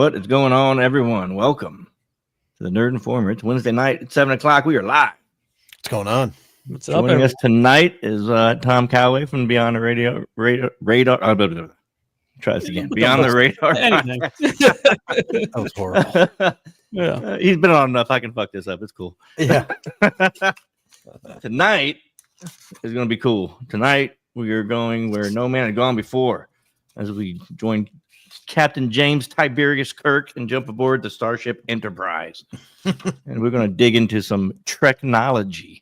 What is going on, everyone? Welcome to the Nerd Informer. It's Wednesday night at 7 o'clock. We are live. What's going on? What's up, Joining us tonight is Tom Calloway from Beyond the Radar. Try this again. Beyond the Radar. Anything. That was horrible. Yeah. He's been on enough. I can fuck this up. It's cool. Yeah. Tonight is going to be cool. Tonight we are going where no man had gone before as we join Captain James Tiberius Kirk and jump aboard the Starship Enterprise. And we're going to dig into some Treknology. See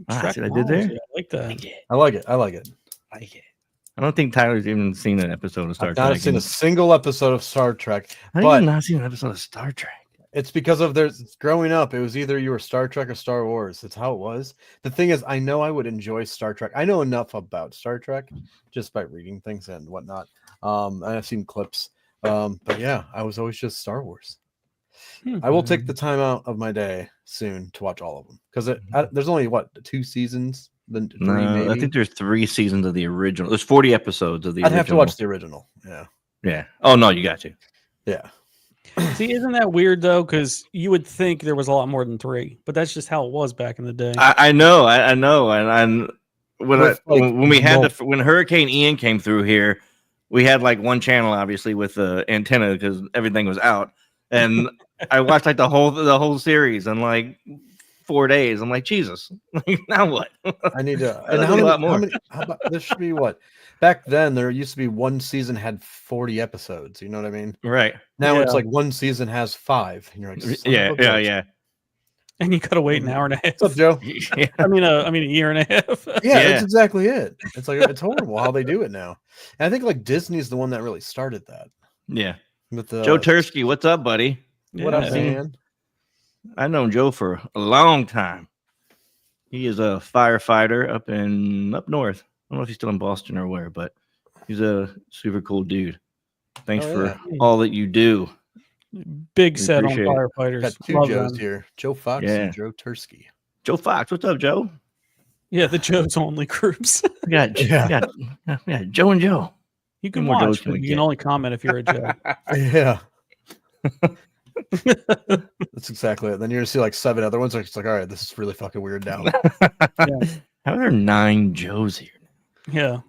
what I did there? I like that. I like it. I don't think Tyler's even seen an episode of Star Trek. I've not seen a single episode of Star Trek. I have not seen an episode of Star Trek. It's because of growing up, it was either you were Star Trek or Star Wars. That's how it was. The thing is, I know I would enjoy Star Trek. I know enough about Star Trek just by reading things and whatnot. And I've seen clips. But yeah, I was always just Star Wars. I will take the time out of my day soon to watch all of them because there's only 2 seasons. Then I think there's 3 seasons of the original. There's 40 episodes of the original. I'd have to watch the original. Yeah. Oh no, you got to. Yeah. See, isn't that weird though? Because you would think there was a lot more than 3, but that's just how it was back in the day. I know, and when Hurricane Ian came through here, we had like one channel, obviously, with the antenna because everything was out, and I watched like the whole series in like 4 days. I'm like, Jesus, now what? I need to. And a lot more. How about this? Should be what? Back then, there used to be one season had 40 episodes. You know what I mean? Right. Now it's like one season has 5, and you're like, yeah. And you gotta wait an hour and a half. What's up, Joe? Yeah. I mean, a year and a half. Yeah, that's exactly it. It's like it's horrible how they do it now. And I think like Disney's the one that really started that. Yeah. With Joe Tursky, what's up, buddy? What up, man? I've known Joe for a long time. He is a firefighter up north. I don't know if he's still in Boston or where, but he's a super cool dude. Thanks for all that you do. Big set on firefighters. Got 2 Love Joes them. here. Joe Fox and Joe Tursky. Joe Fox, what's up, Joe? Yeah, the Joe's only groups. Yeah, Joe and Joe. You can More watch, Joes can but we you can get? only comment if you're a Joe. Yeah. That's exactly it. Then you're gonna see like 7 other ones. It's like, all right, this is really fucking weird now. How are there 9 Joes here? Yeah.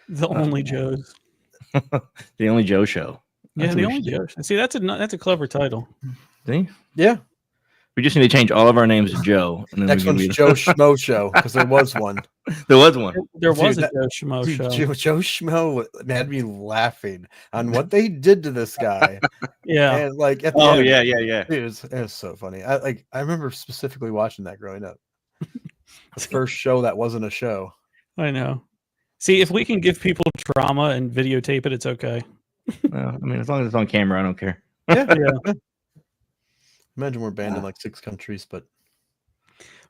The only Joes. The only Joe show. Yeah, the only Joe. See, that's a clever title. See? Yeah. We just need to change all of our names to Joe. And then Next one's Joe Schmo Show because there was one. There was one. There was Dude, a Joe Schmo show. Joe Schmo had me laughing on what they did to this guy. Yeah. And like at the Oh end, yeah. it was so funny. I remember specifically watching that growing up. The first show that wasn't a show. I know. See, if we can give people drama and videotape it, it's okay. I mean, as long as it's on camera, I don't care. Yeah. Yeah. Imagine we're banned in like 6 countries, but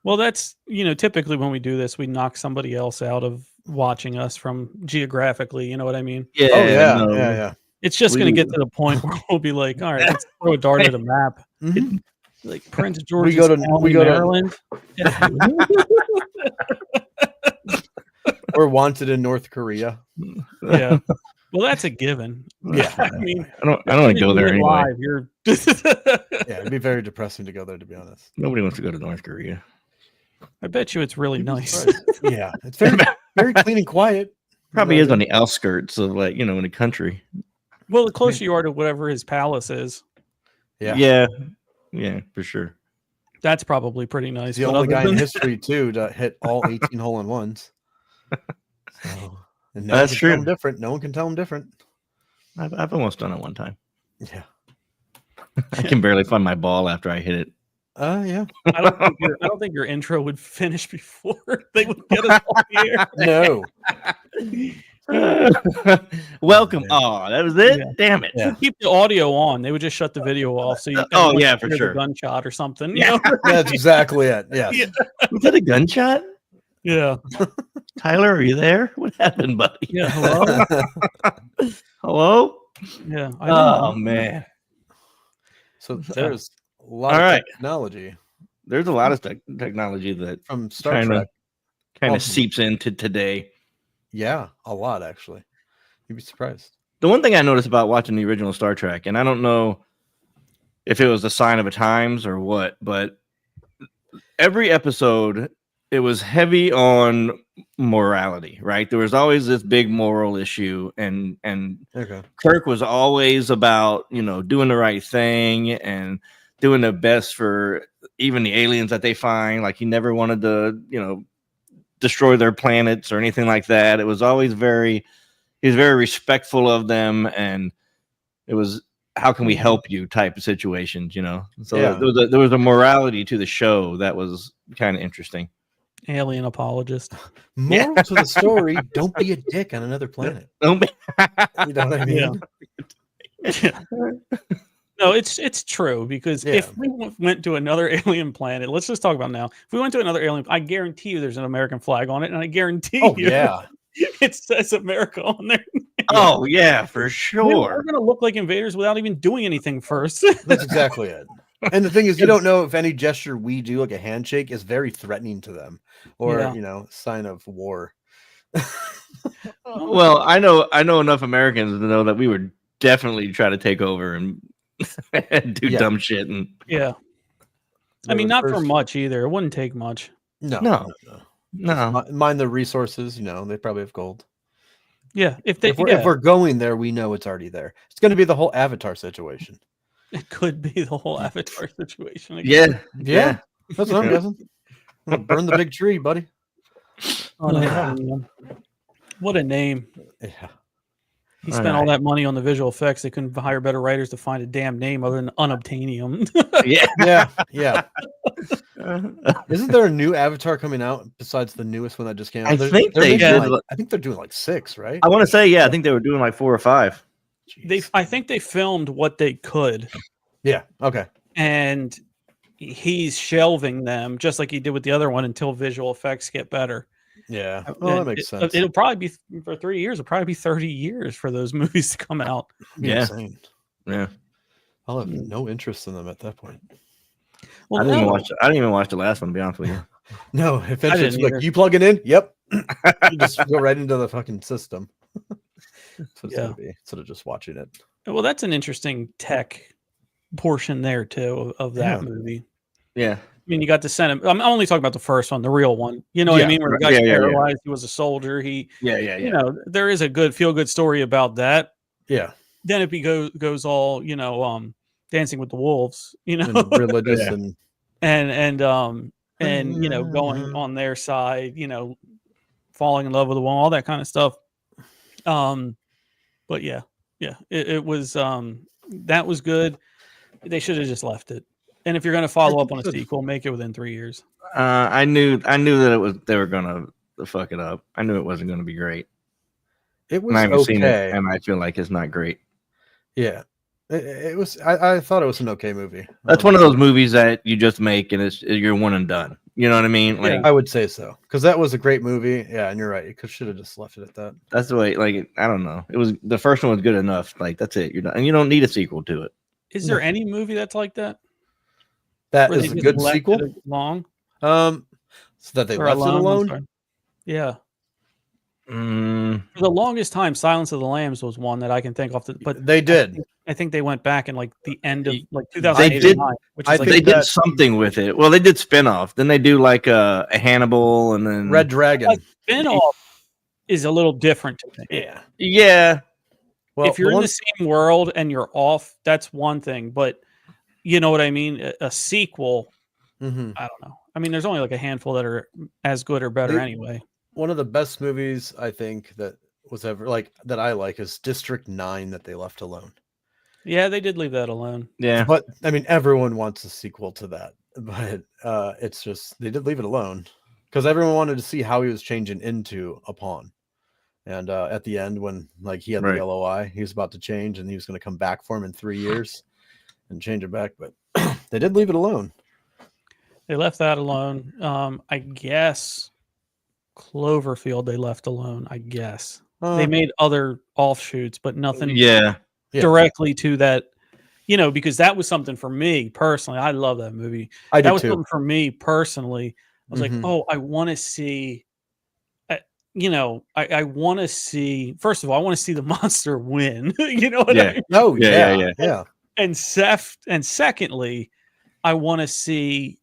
Well, that's, typically when we do this, we knock somebody else out of watching us from geographically. You know what I mean? Yeah. yeah. It's just going to get to the point where we'll be like, all right, let's throw a dart at a map. Mm-hmm. Like Prince George's We go to Maryland. We're wanted in North Korea. Yeah. Well, that's a given. Yeah. I mean, I don't want to go there anyway. live, you're Yeah, it'd be very depressing to go there, to be honest. Nobody wants to go to North Korea. I bet you it's really nice. Yeah, it's very, very clean and quiet. Probably is on the outskirts of in the country. Well, the closer you are to whatever his palace is, Yeah, for sure. that's probably pretty nice. he's the But only other guy in than- history too to hit all 18 hole-in-ones. So, and no That's one can true. tell him different. No one can tell him different. I've almost done it one time. Yeah. I can barely find my ball after I hit it. Yeah. I don't think your intro would finish before they would get us off the No. Welcome. Oh, that was it? Yeah. Damn it. Yeah. Keep the audio on. They would just shut the video off. So you Oh, can yeah, for hear the sure. gunshot or something. Yeah. That's exactly it. Yes. Yeah. Was that a gunshot? Yeah. Tyler, are you there? What happened, buddy? Yeah. Hello. Hello? Yeah. I Oh, know. man. So there's a lot All of right. technology There's a lot of technology that from Star kind Trek. of Awesome. seeps into today. Yeah, a lot actually. You'd be surprised. the one thing I noticed about watching the original Star Trek, and I don't know if it was a sign of the times or what, but every episode it was heavy on morality, right? There was always this big moral issue, and Okay. Kirk was always about, doing the right thing and doing the best for even the aliens that they find. Like he never wanted to, destroy their planets or anything like that. It was always he was very respectful of them, and it was, how can we help you type of situations, So Yeah. there was a morality to the show that was kind of interesting. Alien apologist. Moral to the story: don't be a dick on another planet. Don't be- You know what I mean? Yeah. No, it's true, because if we went to another alien planet, let's just talk about now. If we went to another alien, I guarantee you there's an American flag on it, and I guarantee Oh you yeah. it says America on there. Oh yeah, for We're sure. going to look like invaders without even doing anything first. That's exactly it. And the thing is, you don't know if any gesture we do, like a handshake, is very threatening to them, or Yeah. sign of war. Well, I know enough Americans to know that we would definitely try to take over and do dumb shit. And Yeah. I mean, not for much either. It wouldn't take much. no. Mind the resources. They probably have gold. Yeah. If we're going there, we know it's already there. It's going to be the whole Avatar situation. it could be the whole Avatar situation again. Yeah. That's what I'm guessing. I'm gonna burn the big tree, buddy. Unobtainium. What a name. Yeah. He spent all that money on the visual effects. They couldn't hire better writers to find a damn name other than Unobtainium. Yeah. Isn't there a new Avatar coming out besides the newest one that just came out? I think they did. I think they're doing like 6, right? I want to say, I think they were doing like 4 or 5. I think they filmed what they could. Yeah. Okay. And he's shelving them just like he did with the other one until visual effects get better. Yeah. Oh, that makes sense. It'll probably be for 3 years. It'll probably be 30 years for those movies to come out. Yeah. Insane. Yeah. I'll have no interest in them at that point. Well, I didn't even watch the last one, to be honest with you. No, if it's didn't like either. you plug it in, yep. You just go right into the fucking system. That's what it's gonna be instead of just watching it. Well, that's an interesting tech portion there too of that movie. Yeah. I mean, you got to send him. I'm only talking about the first one, the real one. You know what I mean? Where the guy's paralyzed, he was a soldier. You know, there is a good feel-good story about that. Yeah. Then it goes all, Dancing with the Wolves, And religious and going on their side, falling in love with the woman, all that kind of stuff. But it was that was good. They should have just left it. And if you're going to follow up on a sequel, make it within 3 years. I knew that they were gonna fuck it up. I knew it wasn't going to be great. It was seen it, and I feel like it's not great. Yeah, it was. I thought it was an okay movie. That's one of those movies that you just make and you're one and done. You know what I mean? Like I would say so, because that was a great movie. Yeah, and you're right. You should have just left it at that. That's the way. Like I don't know. It was the first one was good enough. Like that's it. You're done, and you don't need a sequel to it. Is there any movie that's like that? That is a good sequel. Long. So that they left it alone. Yeah. For the longest time, Silence of the Lambs was one that I can think of. But they did. I think they went back in like the end of like 2008. They did something with it. Well, they did spinoff. Then they do like a Hannibal, and then Red Dragon. Like, spinoff is a little different to me. Yeah. Well, if you're in the same world and you're off, that's one thing. But you know what I mean? A sequel, I don't know. I mean, there's only like a handful that are as good or better anyway. One of the best movies I think that was ever that I like is District 9 that they left alone. Yeah, they did leave that alone. Yeah. But I mean, everyone wants a sequel to that. But it's just they did leave it alone because everyone wanted to see how he was changing into a pawn. And at the end, when he had the yellow eye, he was about to change, and he was going to come back for him in 3 years and change it back. But they did leave it alone. They left that alone. I guess Cloverfield they left alone. I guess they made other offshoots, but nothing. Directly to that. Because that was something for me personally. I love that movie. That was something for me personally. I was like, oh, I want to see. I want to see. First of all, I want to see the monster win. You know what I mean? Oh yeah. And secondly, I want to see,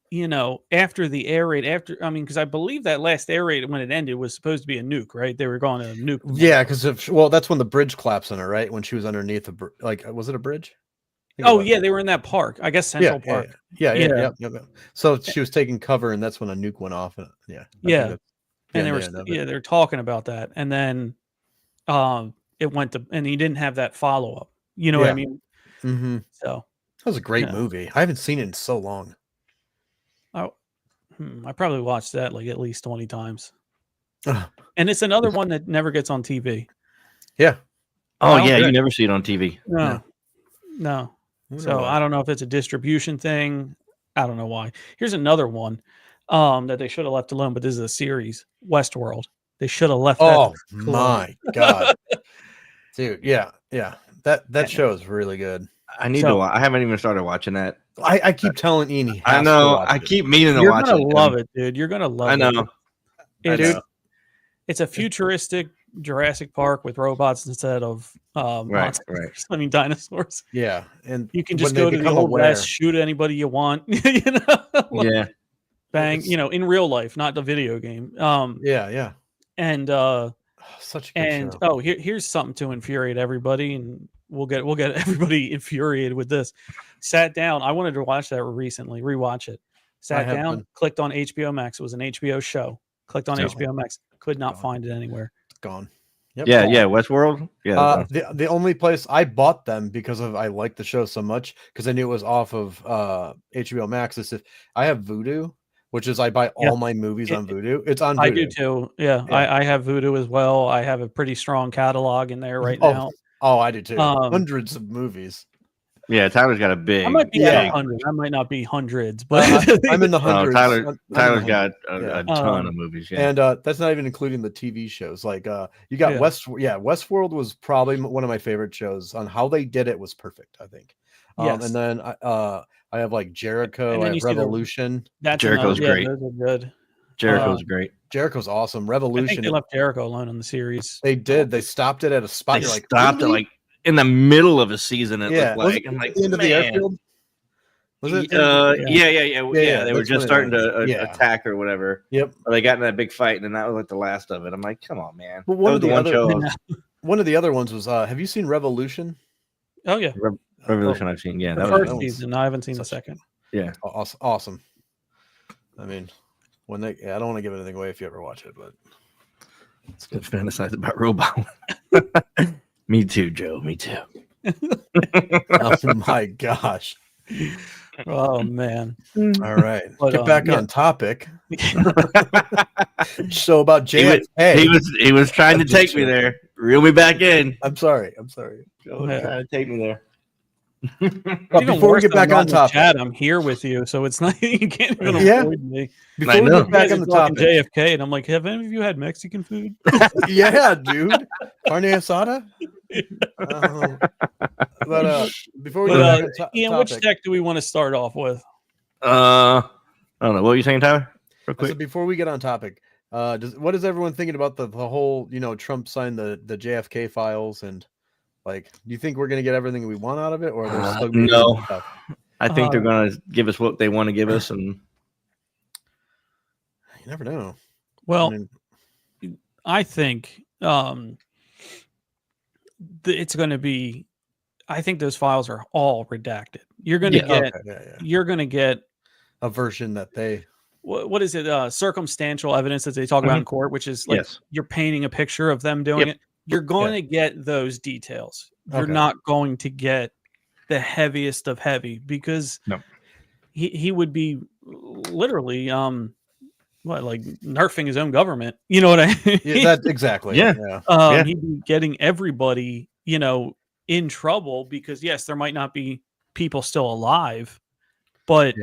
after the air raid, because I believe that last air raid when it ended was supposed to be a nuke, right? They were going to nuke. Yeah, because that's when the bridge collapsed on her, right? When she was underneath the was it a bridge? Oh yeah, they were in that park. I guess Central Park. Yeah. So she was taking cover, and that's when a nuke went off. And, they were talking about that, and then it went to, and he didn't have that follow up. You know what I mean? Mm-hmm. So that was a great movie. I haven't seen it in so long. I probably watched that like at least 20 times. And it's another one that never gets on TV. Yeah. Oh yeah, you never see it on TV. No. So I don't know if it's a distribution thing. I don't know why. Here's another one that they should have left alone, but this is a series, Westworld. They should have left that. Oh my God. Dude, yeah. That show is really good. I need to. I haven't even started watching that. I keep telling Ian he has I know. to watch I keep meaning to watch it. You're gonna love it, dude. You're gonna love it. I know. It's a futuristic Jurassic Park with robots instead of monsters. Right. I mean dinosaurs. Yeah, and you can just go to the old west, shoot anybody you want. Yeah. Bang. In real life, not the video game. Yeah. And such a good show. Here's something to infuriate everybody, and we'll get everybody infuriated with this. Sat down. I wanted to watch that recently, rewatch it. Sat down, clicked on HBO Max. It was an HBO show. Clicked on HBO Max. Could not find it anywhere. Gone. Yep. Yeah. Westworld. Yeah. The only place I bought them because I liked the show so much because I knew it was off of HBO Max. Is if I have Vudu, which is I buy all my movies on Vudu. It's on Vudu. I do too. Yeah. I have Vudu as well. I have a pretty strong catalog in there right now. Oh, I do too. Hundreds of movies. Yeah, Tyler's got a big. I might be at 100. I might not be hundreds, but I'm in the hundreds. Tyler's got a ton of movies. Yeah. And that's not even including the TV shows. Like you got Westworld was probably one of my favorite shows. On how they did it was perfect, I think. And then I have like Jericho. I have Revolution. Jericho's great. Those are good. Jericho's great. Jericho's awesome. Revolution. I think they left Jericho alone in the series. They did. They stopped it at a spot. They stopped it like in the middle of a season. It looked like. I'm like, the end of the airfield. Was it? Yeah. They were just starting to attack or whatever. Yep. Or they got in that big fight, and then that was like the last of it. I'm like, come on, man. But one of the other ones was. Have you seen Revolution? Oh yeah, Revolution. I've seen. Yeah, the first season. I haven't seen the second. Yeah, awesome. I mean, I don't want to give anything away if you ever watch it, but it's good. Fantasize about robot. Me too, Joe. Me too. Oh my gosh. Oh man. All right. Get back on topic. So about JFK. He was trying to take me there. Reel me back in. I'm sorry. Joe was trying to take me there. But before we get back on topic, chat, I'm here with you, so it's not you can't even avoid me. Before we get back on the topic, JFK, and I'm like, have any of you had Mexican food? Yeah, dude, carne asada. But before we get back on topic, Ian, which deck do we want to start off with? I don't know. What were you saying, Tyler? Real quick. So before we get on topic, what is everyone thinking about the whole? Trump signed the JFK files and. Like, do you think we're going to get everything we want out of it, or there's still no? I think they're going to give us what they want to give us, and you never know. Well, I think it's going to be. I think those files are all redacted. You're going to get. You're going to get a version that they. What is it? Circumstantial evidence that they talk about in court, which is like you're painting a picture of them doing it. You're going to get those details. You're not going to get the heaviest of heavy because he would be literally like nerfing his own government. You know what I mean? Yeah, that's exactly. Yeah. He'd be getting everybody, in trouble because yes, there might not be people still alive, but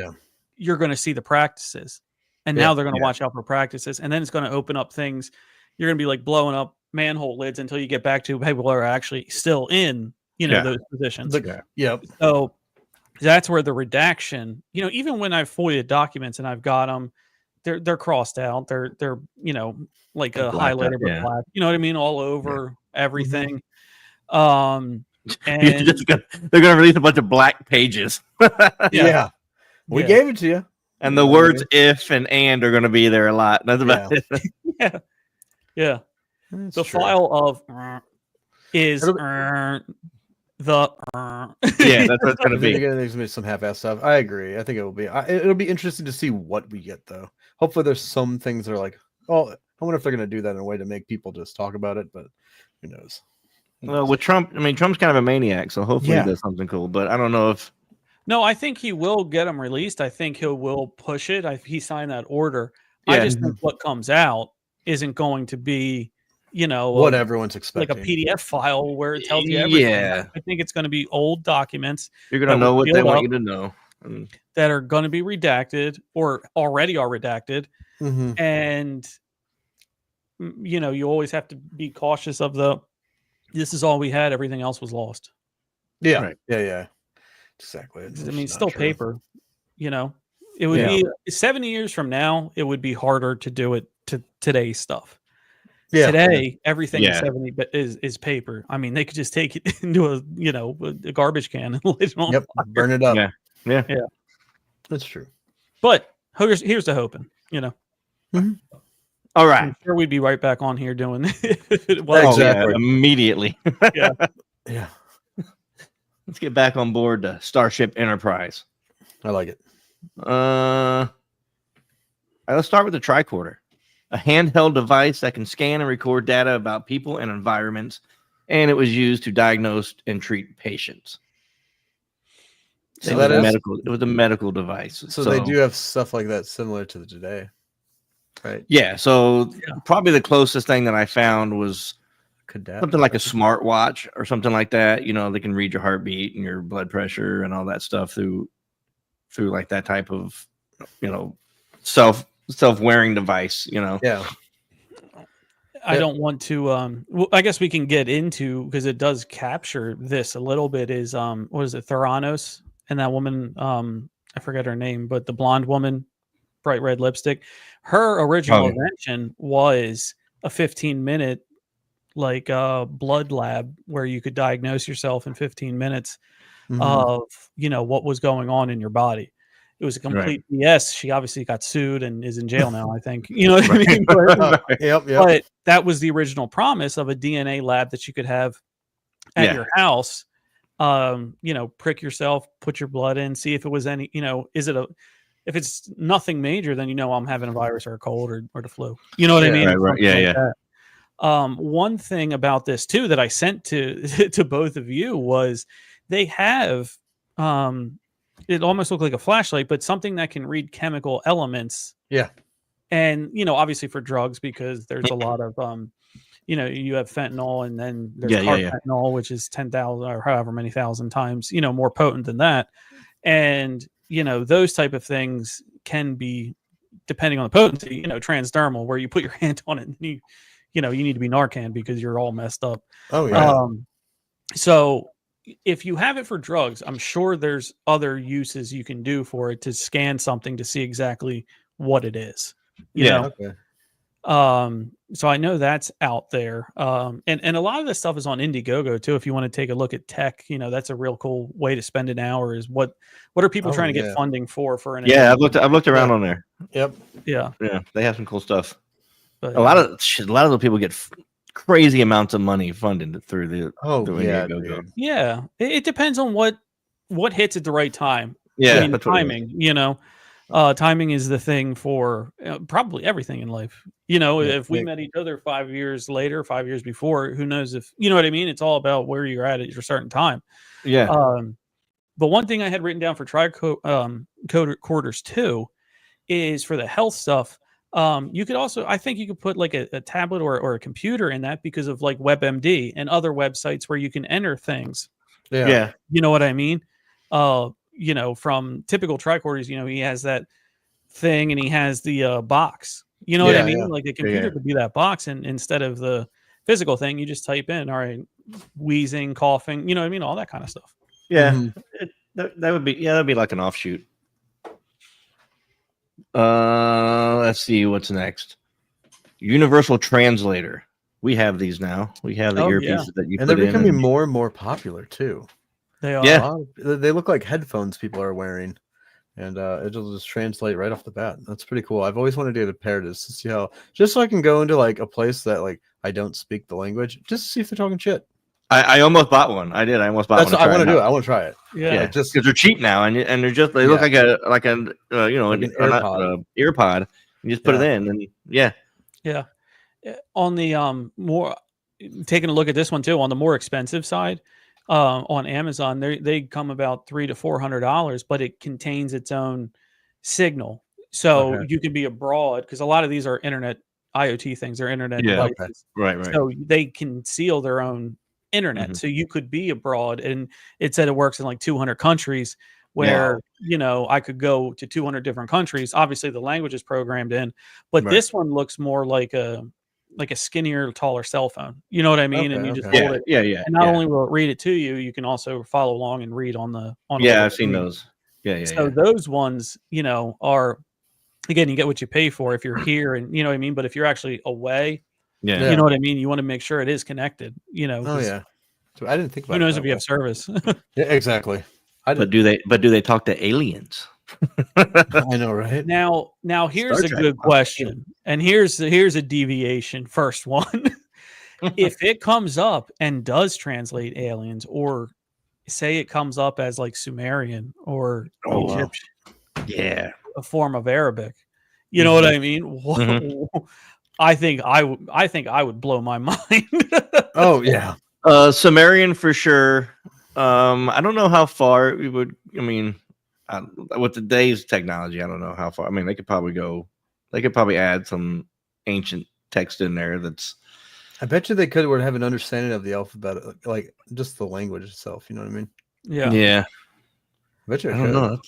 you're going to see the practices. And now they're going to watch out for practices. And then it's going to open up things. You're going to be like blowing up manhole lids until you get back to people are actually still in those positions. So that's where the redaction, even when I've FOIA documents and I've got them, they're crossed out. They're like a highlighter but black. You know what I mean? All over everything. And they're gonna release a bunch of black pages. Yeah. We gave it to you. And the words "if" and are gonna be there a lot. That's about it. Yeah. That's the true. file of is Yeah, that's what it's gonna be. There's gonna be some half-ass stuff. I agree. I think it'll be interesting to see what we get, though. Hopefully, there's some things that are like, oh, I wonder if they're gonna do that in a way to make people just talk about it. But who knows? Well, with Trump, I mean, Trump's kind of a maniac, so hopefully he does something cool. But I don't know if. No, I think he will get them released. I think he will push it. He signed that order. I just think what comes out isn't going to be, what everyone's expecting, like a PDF file where it tells you everything. Yeah. I think it's going to be old documents. You're going to know what they want you to know. That are going to be redacted or already are redacted. And, you always have to be cautious of this is all we had. Everything else was lost. Yeah. Right. Yeah. Exactly. I mean, still true. Paper, it would be 70 years from now, it would be harder to do it to today's stuff. Yeah. Today, everything is 70 is paper. I mean, they could just take it into a garbage can and light it on fire. Burn it up. Yeah. That's true. But here's the hoping, All right. I'm sure we'd be right back on here doing exactly. Immediately. Yeah. Let's get back on board the Starship Enterprise. I like it. All right, let's start with the tricorder, a handheld device that can scan and record data about people and environments, and it was used to diagnose and treat patients. So that is medical. It was a medical device. So they do have stuff like that similar to the today, right? Yeah. So probably the closest thing that I found was something like a smartwatch or something like that. They can read your heartbeat and your blood pressure and all that stuff through like that type of, self-wearing device, Yeah. I don't want to, I guess we can get into, because it does capture this a little bit, is, what is it? Theranos and that woman, I forget her name, but the blonde woman, bright red lipstick, her original invention was a 15-minute blood lab where you could diagnose yourself in 15 minutes of what was going on in your body. It was a complete BS. She obviously got sued and is in jail now, I think. You know what I mean? But that was the original promise of a DNA lab that you could have at your house. Prick yourself, put your blood in, see if it was any, if it's nothing major, then I'm having a virus or a cold or the flu. You know what I mean? Right. Yeah. One thing about this too that I sent to both of you was they have it almost looked like a flashlight, but something that can read chemical elements. Yeah. And obviously for drugs, because there's a lot of you have fentanyl, and then there's carfentanil, which is 10,000 or however many thousand times more potent than that. And those type of things can be, depending on the potency, transdermal, where you put your hand on it and you need to be Narcan because you're all messed up. Oh yeah. So if you have it for drugs, I'm sure there's other uses you can do for it to scan something to see exactly what it is. You know? Okay. So I know that's out there. And a lot of this stuff is on Indiegogo too. If you want to take a look at tech, that's a real cool way to spend an hour. Is what are people trying to get funding for an event? I've looked around on there. Yep. Yeah. They have some cool stuff. But, a lot of those people get crazy amounts of money funded through the Indiegogo. Yeah. It depends on what hits at the right time. Yeah. I mean, timing, timing is the thing for probably everything in life. If we met each other 5 years later, 5 years before, who knows if, you know what I mean? It's all about where you're at your certain time. Yeah. But one thing I had written down for tricorders too is for the health stuff. You could also, I think you could put like a tablet or a computer in that, because of like WebMD and other websites where you can enter things. Yeah. You know what I mean? From typical tricorders, he has that thing and he has the box. You know what I mean? Yeah. Like the computer could be that box, and instead of the physical thing, you just type in, all right, wheezing, coughing, you know what I mean? All that kind of stuff. Yeah. That would be, that'd be like an offshoot. Let's see what's next. Universal translator. We have these now. We have the earpieces that you and put they're in. becoming more and more popular too. They are. Yeah. They look like headphones people are wearing, and it'll just translate right off the bat. That's pretty cool. I've always wanted to get a pair to see how, just so I can go into like a place that like I don't speak the language, just to see if they're talking shit. I almost bought one. I did. I almost bought That's one. what I want to do. I want to try it. Yeah. Just because they're cheap now, and they're just they look like a an AirPod. AirPod. You just put it in, and yeah. On the more taking a look at this one too, on the more expensive side, on Amazon, they come about $300 to $400, but it contains its own signal, so you can be abroad because a lot of these are internet IoT things, they're internet devices. Right. So they can seal their own internet, so you could be abroad, and it said it works in like 200 countries. Where I could go to 200 different countries. Obviously, the language is programmed in, but this one looks more like a skinnier, taller cell phone. You know what I mean? And you just hold it. Yeah. And not only will it read it to you, you can also follow along and read on the I've seen those. So those ones, are, again, you get what you pay for if you're here, and you know what I mean. But if you're actually away, you know what I mean. You want to make sure it is connected. So I didn't think about. Who knows if you have service? Yeah, exactly. But do they talk to aliens? I know, right? Now here's a good question, and here's a deviation. First one, if it comes up and does translate aliens, or say it comes up as like Sumerian or Egyptian, a form of Arabic, you know what I mean? I think I would blow my mind. Oh yeah, Sumerian for sure. I don't know how far we would. I mean, with today's technology, I don't know how far. I mean, they could probably add some ancient text in there. I bet you they could have an understanding of the alphabet, like just the language itself. You know what I mean? Yeah. I bet you. I don't know.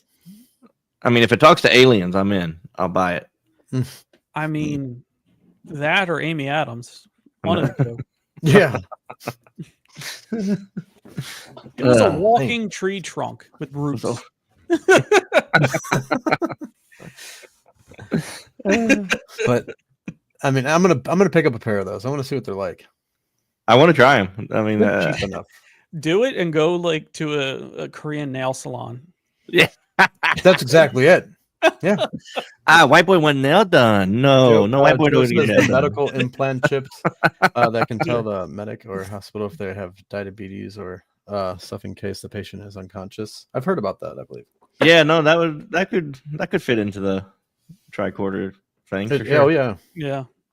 I mean, if it talks to aliens, I'm in. I'll buy it. I mean, that or Amy Adams. One of the two. Yeah. It was a walking tree trunk with roots. But I mean, I'm gonna pick up a pair of those. I want to see what they're like. I want to try them. I mean, cheap enough. Do it and go like to a Korean nail salon. Yeah, that's exactly it. Yeah. White boy want nail done. No, white boy don't need that. Medical implant chips that can tell the medic or hospital if they have diabetes or stuff in case the patient is unconscious. I've heard about that, I believe. Yeah, no, that could fit into the tricorder thing. For sure. Oh yeah.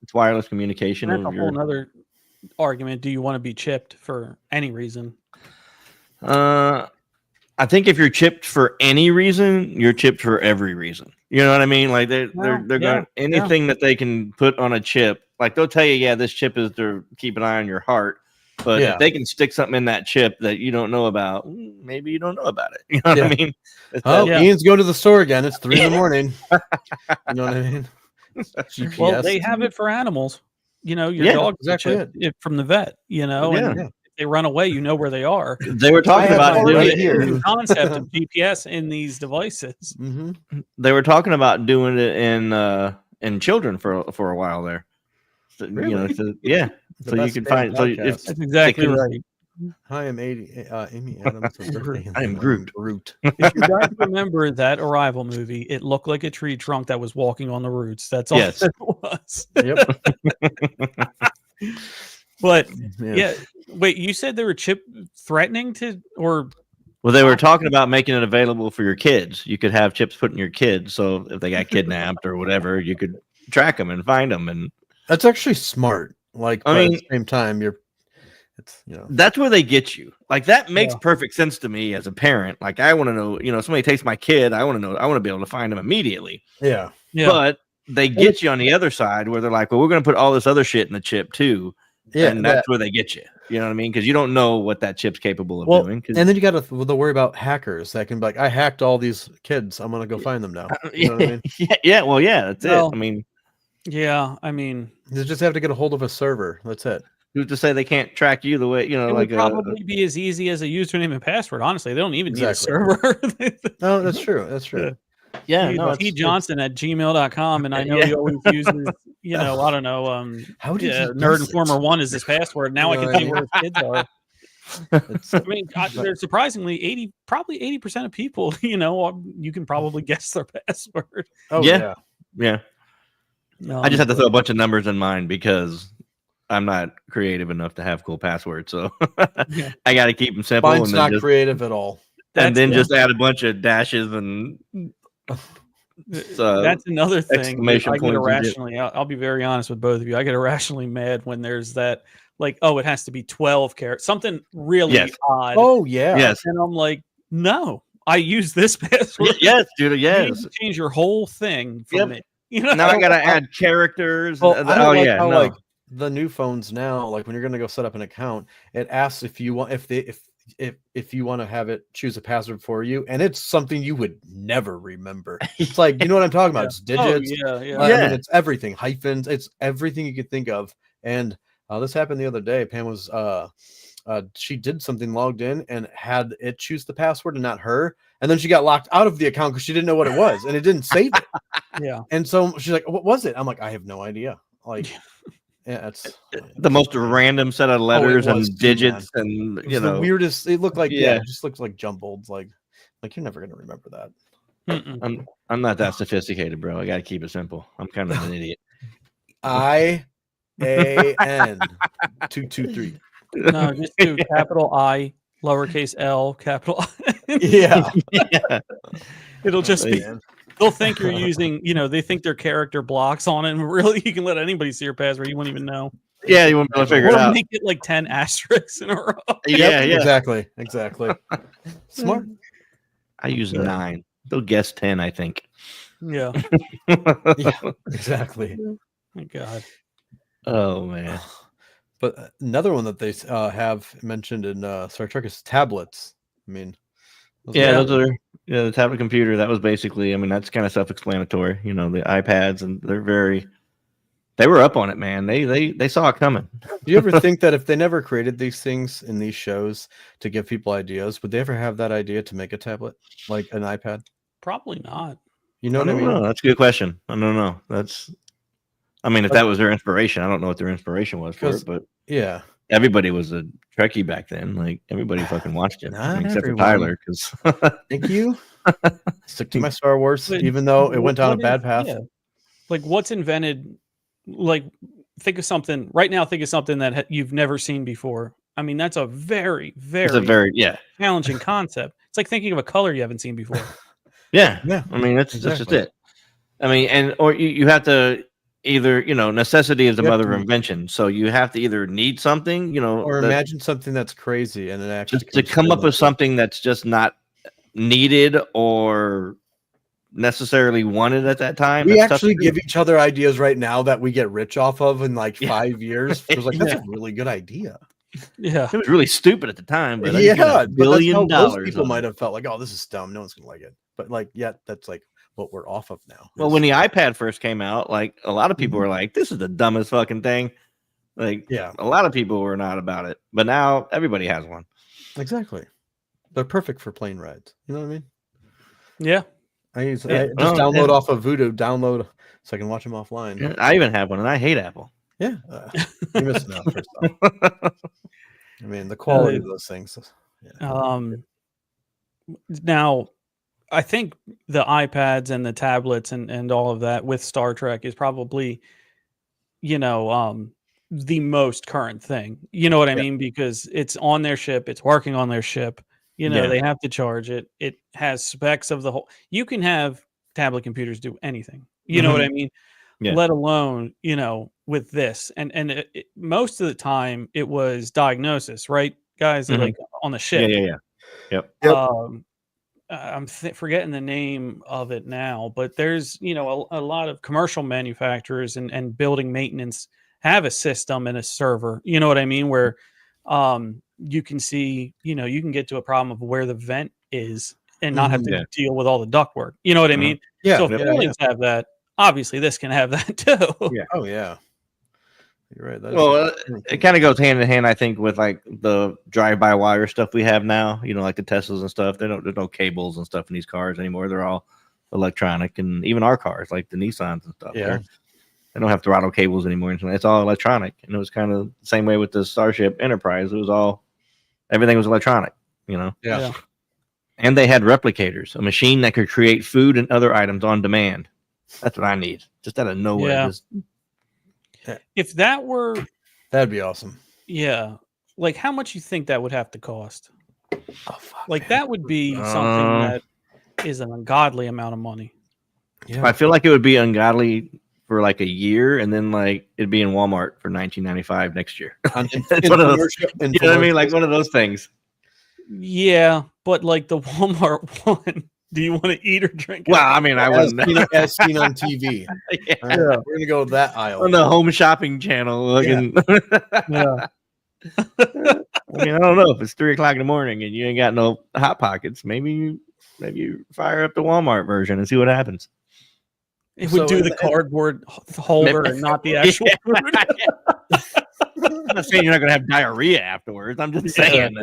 It's wireless communication. That's a whole other argument. Do you want to be chipped for any reason? I think if you're chipped for any reason, you're chipped for every reason. You know what I mean? Like they're going anything that they can put on a chip. Like they'll tell you, this chip is to keep an eye on your heart. But if they can stick something in that chip that you don't know about, maybe you don't know about it. You know what I mean? Ian's going to the store again. It's 3 a.m. You know what I mean? GPS. Well, they have it for animals. You know, your dog exactly it from the vet. You know, and if they run away, you know where they are. They were talking about doing it here. The concept of GPS in these devices. Mm-hmm. They were talking about doing it in children for a while there. So, really? You know, so you can find. So if, that's exactly right. Hi, I'm Amy Adams. I am Groot. If you guys remember that Arrival movie, it looked like a tree trunk that was walking on the roots. That's all it was. Yep. But wait, you said they were threatening to, or? Well, they were talking about making it available for your kids. You could have chips put in your kids, so if they got kidnapped or whatever, you could track them and find them. And that's actually smart. Like, I mean, at the same time, that's where they get you. Like that makes perfect sense to me as a parent. Like I want to know, somebody takes my kid. I want to be able to find them immediately. Yeah. But they get you on the other side where they're like, well, we're going to put all this other shit in the chip too. Yeah. And that's where they get you. You know what I mean? Because you don't know what that chip's capable of doing. And then you got to worry about hackers that can be like, I hacked all these kids. I'm going to go find them now. You know what I mean? That's it. I mean, you just have to get a hold of a server. That's it. Who's to say they can't track you the way, it would probably be as easy as a username and password. Honestly, they don't even need a server. No, that's true. That's true. Yeah, no, Johnson@gmail.com, and I know he always uses, I don't know, how did Nerd Informer 1 is his password. Now I can see where his kids are. I mean, there's surprisingly probably 80% of people, you can probably guess their password. Oh yeah. I just have to but- throw a bunch of numbers in mine because I'm not creative enough to have cool passwords. So I got to keep them simple. Mine's and then not creative at all. And then just add a bunch of dashes and that's another thing. exclamation I get points. irrationally. I'll be very honest with both of you. I get irrationally mad when there's that, like, oh, it has to be 12 characters, something really odd. Oh yeah, yes. And I'm like, no, I use this password. Yes, dude. Yes, you need to change your whole thing for me. Now I gotta add characters. Well, like the new phones now, like when you're gonna go set up an account, it asks if you want if you want to have it choose a password for you, and it's something you would never remember. It's like, you know what I'm talking about? It's digits. Oh, I mean, it's everything, hyphens, it's everything you could think of. And this happened the other day. Pam was she did something, logged in, and had it choose the password and not her, and then she got locked out of the account because she didn't know what it was and it didn't save it. And so she's like, what was it? I'm like, I have no idea. Like, yeah, it's the most random set of letters and digits, and the weirdest. It looked like it just looks like jumbled. Like you're never gonna remember that. I'm not that sophisticated, bro. I gotta keep it simple. I'm kind of an idiot. IAN 223. No, just do capital I, lowercase L, capital I. Yeah. It'll just be. They'll think you're using, they think their character blocks on it, and really, you can let anybody see your password. You won't even know. Yeah, you won't be able to figure it out. Make it like 10 asterisks in a row. Yeah, exactly. Smart. I use 9. They'll guess 10, I think. Yeah. Exactly. Oh, my God. Oh man. But another one that they have mentioned in Star Trek is tablets. I mean, those are the tablet computer. That was basically, I mean, that's kind of self-explanatory. The iPads, and they were up on it, man. They saw it coming. Do you ever think that if they never created these things in these shows to give people ideas, would they ever have that idea to make a tablet like an iPad? Probably not. You know what I mean? No, that's a good question. I don't know. If that was their inspiration, I don't know what their inspiration was for it, but yeah, everybody was a Trekkie back then. Like, everybody fucking watched it, except for Tyler. Because thank you. Stick to my Star Wars, even though it went down a bad path. Yeah. Like, what's invented? Like, think of something right now. Think of something that you've never seen before. I mean, that's a very, very challenging concept. It's like thinking of a color you haven't seen before. Yeah. I mean, that's just it. I mean, or you have to either, necessity is the mother of invention. So you have to either need something, or imagine something that's crazy, and it actually just to come up with something that's just not needed or necessarily wanted at that time. We actually give each other ideas right now that we get rich off of in like 5 years. It was like, that's a really good idea. Yeah, it was really stupid at the time, but $1 billion. Most people might have felt like, oh, this is dumb, no one's gonna like it. But like, that's like what we're off of now. Well, when the iPad first came out, like, a lot of people were like, this is the dumbest fucking thing. Like, a lot of people were not about it, but now everybody has one. Exactly. They're perfect for plane rides. You know what I mean? Yeah. I just download off of Voodoo, so I can watch them offline. Yeah, I even have one, and I hate Apple. Yeah. You're missing out for stuff. I mean, the quality of those things. Yeah. Now, I think the iPads and the tablets and all of that with Star Trek is probably, the most current thing. You know what I mean? Because it's on their ship, it's working on their ship. They have to charge it. It has specs of the whole. You can have tablet computers do anything. You know what I mean? Yeah. Let alone, with this. And most of the time it was diagnosis, right, guys? Like on the ship. Yeah. Yep. I'm forgetting the name of it now, but there's, a lot of commercial manufacturers and building maintenance have a system and a server, you know what I mean? Where you can see, you can get to a problem of where the vent is and not have to deal with all the ductwork. You know what I mean? Yeah. So if buildings have that, obviously this can have that too. Yeah. Oh yeah. You're right. Well, it kind of goes hand in hand, I think, with like the drive-by-wire stuff we have now. Like the Teslas and stuff. There's no cables and stuff in these cars anymore. They're all electronic, and even our cars, like the Nissans and stuff. Yeah. They don't have throttle cables anymore. It's all electronic, and it was kind of the same way with the Starship Enterprise. It was everything was electronic, Yeah. And they had replicators, a machine that could create food and other items on demand. That's what I need, just out of nowhere. If that were, that'd be awesome. Yeah, like how much you think that would have to cost? Oh, fuck, like man. That would be something that is an ungodly amount of money. Yeah. I feel like it would be ungodly for like a year, and then like it'd be in Walmart for $19.95 next year. It's one of those, you know what I mean? Like one of those things. Yeah, but like the Walmart one, do you want to eat or drink? Well, I mean, I wouldn't. As seen on TV. Yeah. We're gonna go that aisle on the home shopping channel. Looking. Yeah. I mean, I don't know if it's 3:00 in the morning and you ain't got no hot pockets. Maybe you fire up the Walmart version and see what happens. It would do the cardboard holder and not the actual food. I'm not saying you're not going to have diarrhea afterwards. I'm just saying.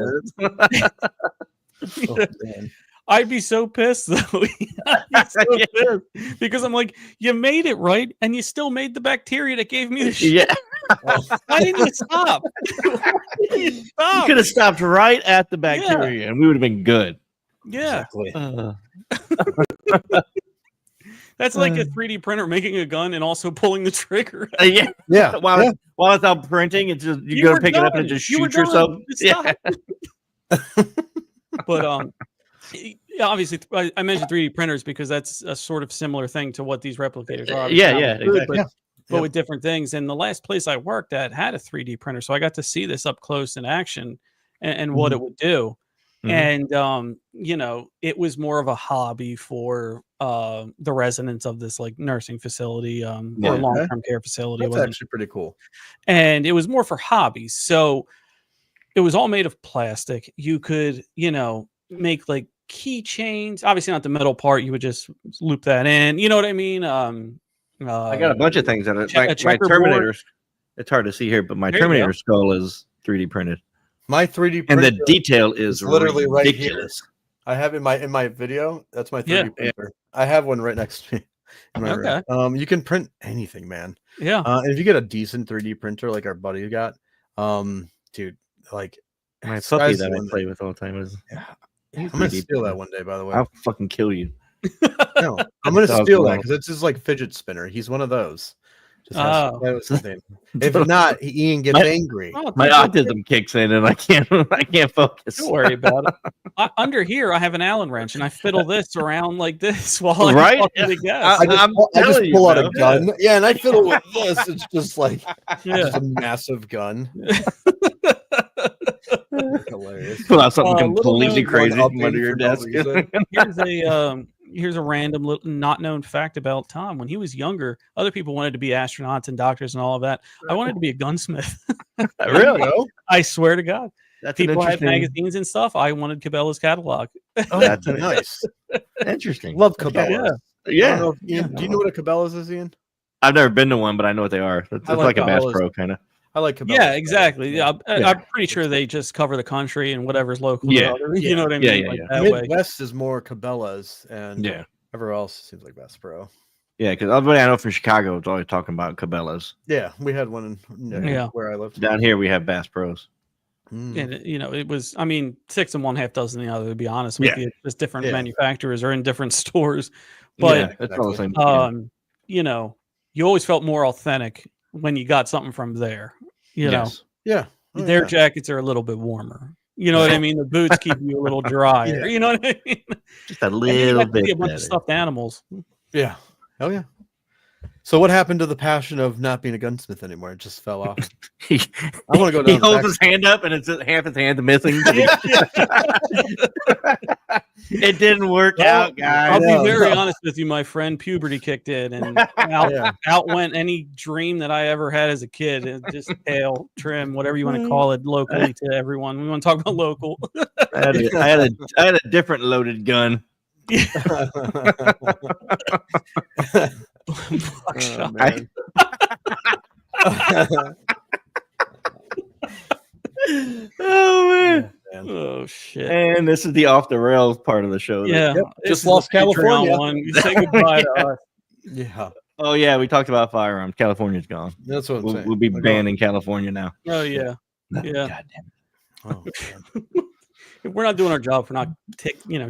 I'd be so pissed though. Pissed because I'm like, you made it right, and you still made the bacteria that gave me the shit. Yeah. Why didn't you stop? You could have stopped right at the bacteria, and we would have been good. Yeah. Exactly. That's like a 3D printer making a gun and also pulling the trigger. Yeah. While it's out printing, it's just you go pick it up and just shoot yourself. Yeah. But obviously, I mentioned 3D printers because that's a sort of similar thing to what these replicators are. Exactly. But with different things. And the last place I worked at had a 3D printer, so I got to see this up close in action and what it would do. And it was more of a hobby for the residents of this like nursing facility or long-term care facility. That's actually pretty cool. And it was more for hobbies. So it was all made of plastic. You could, make like keychains. Obviously not the metal part. You would just loop that in. You know what I mean? I got a bunch of things that are my Terminator. It's hard to see here, but my Terminator skull is 3D printed. My 3D printer, and the detail is literally ridiculous. Right here. I have in my video. That's my 3D printer. I have one right next to me. In my room. You can print anything, man. Yeah. And if you get a decent 3D printer like our buddy got, dude, like my puppy that I play with all the time is. I'm gonna steal that one day. By the way, I'll fucking kill you. No, I'm gonna steal that because it's just like fidget spinner. He's one of those. That was his name. If not, Ian gets angry. My autism kicks in, and I can't focus. Don't worry about it. Under here, I have an Allen wrench, and I fiddle this around like this while I just pull out a gun. Yeah, and I fiddle with this. It's just like just a massive gun. Hilarious. Pull out something completely crazy from under your desk. Here's a random not known fact about Tom. When he was younger, other people wanted to be astronauts and doctors and all of that. I wanted to be a gunsmith. Really? I swear to God. That's people had magazines and stuff. I wanted Cabela's catalog. Oh, that's nice. Interesting. Love Cabela's. Yeah. Do you know what a Cabela's is, Ian? I've never been to one, but I know what they are. It's like a Bass Pro kind of. I like Cabela's. Yeah, exactly. Yeah, I'm pretty sure they just cover the country and whatever's local. You know what I mean? Midwest is more Cabela's, and everywhere else seems like Bass Pro. Yeah, because everybody I know from Chicago is always talking about Cabela's. Yeah, we had one in where I lived. Down here we have Bass Pros. And it was, I mean, 6 and 1, half dozen the other, to be honest with you. Just different manufacturers are in different stores. But that's all the same. You always felt more authentic when you got something from there. You know. Yeah. Their jackets are a little bit warmer. You know what I mean? The boots keep you a little drier. You know what I mean? Just a little bit. A bunch of stuffed animals. Yeah. Oh yeah. So what happened to the passion of not being a gunsmith anymore? It just fell off. I want to go down. He holds his hand up, and it's half his hand missing. It didn't work out, guys. I'll be very honest with you, my friend. Puberty kicked in, and out went any dream that I ever had as a kid. It just tail trim, whatever you want to call it, locally to everyone. We want to talk about local. I had a different loaded gun. Oh man. Oh shit! And this is the off the rails part of the show. Yeah, just lost California. One. You say goodbye to us. Yeah. Oh yeah, we talked about firearms. California's gone. That's what I'm saying. We'll be banning California now. Oh yeah, yeah. God damn it. Oh, We're not doing our job for not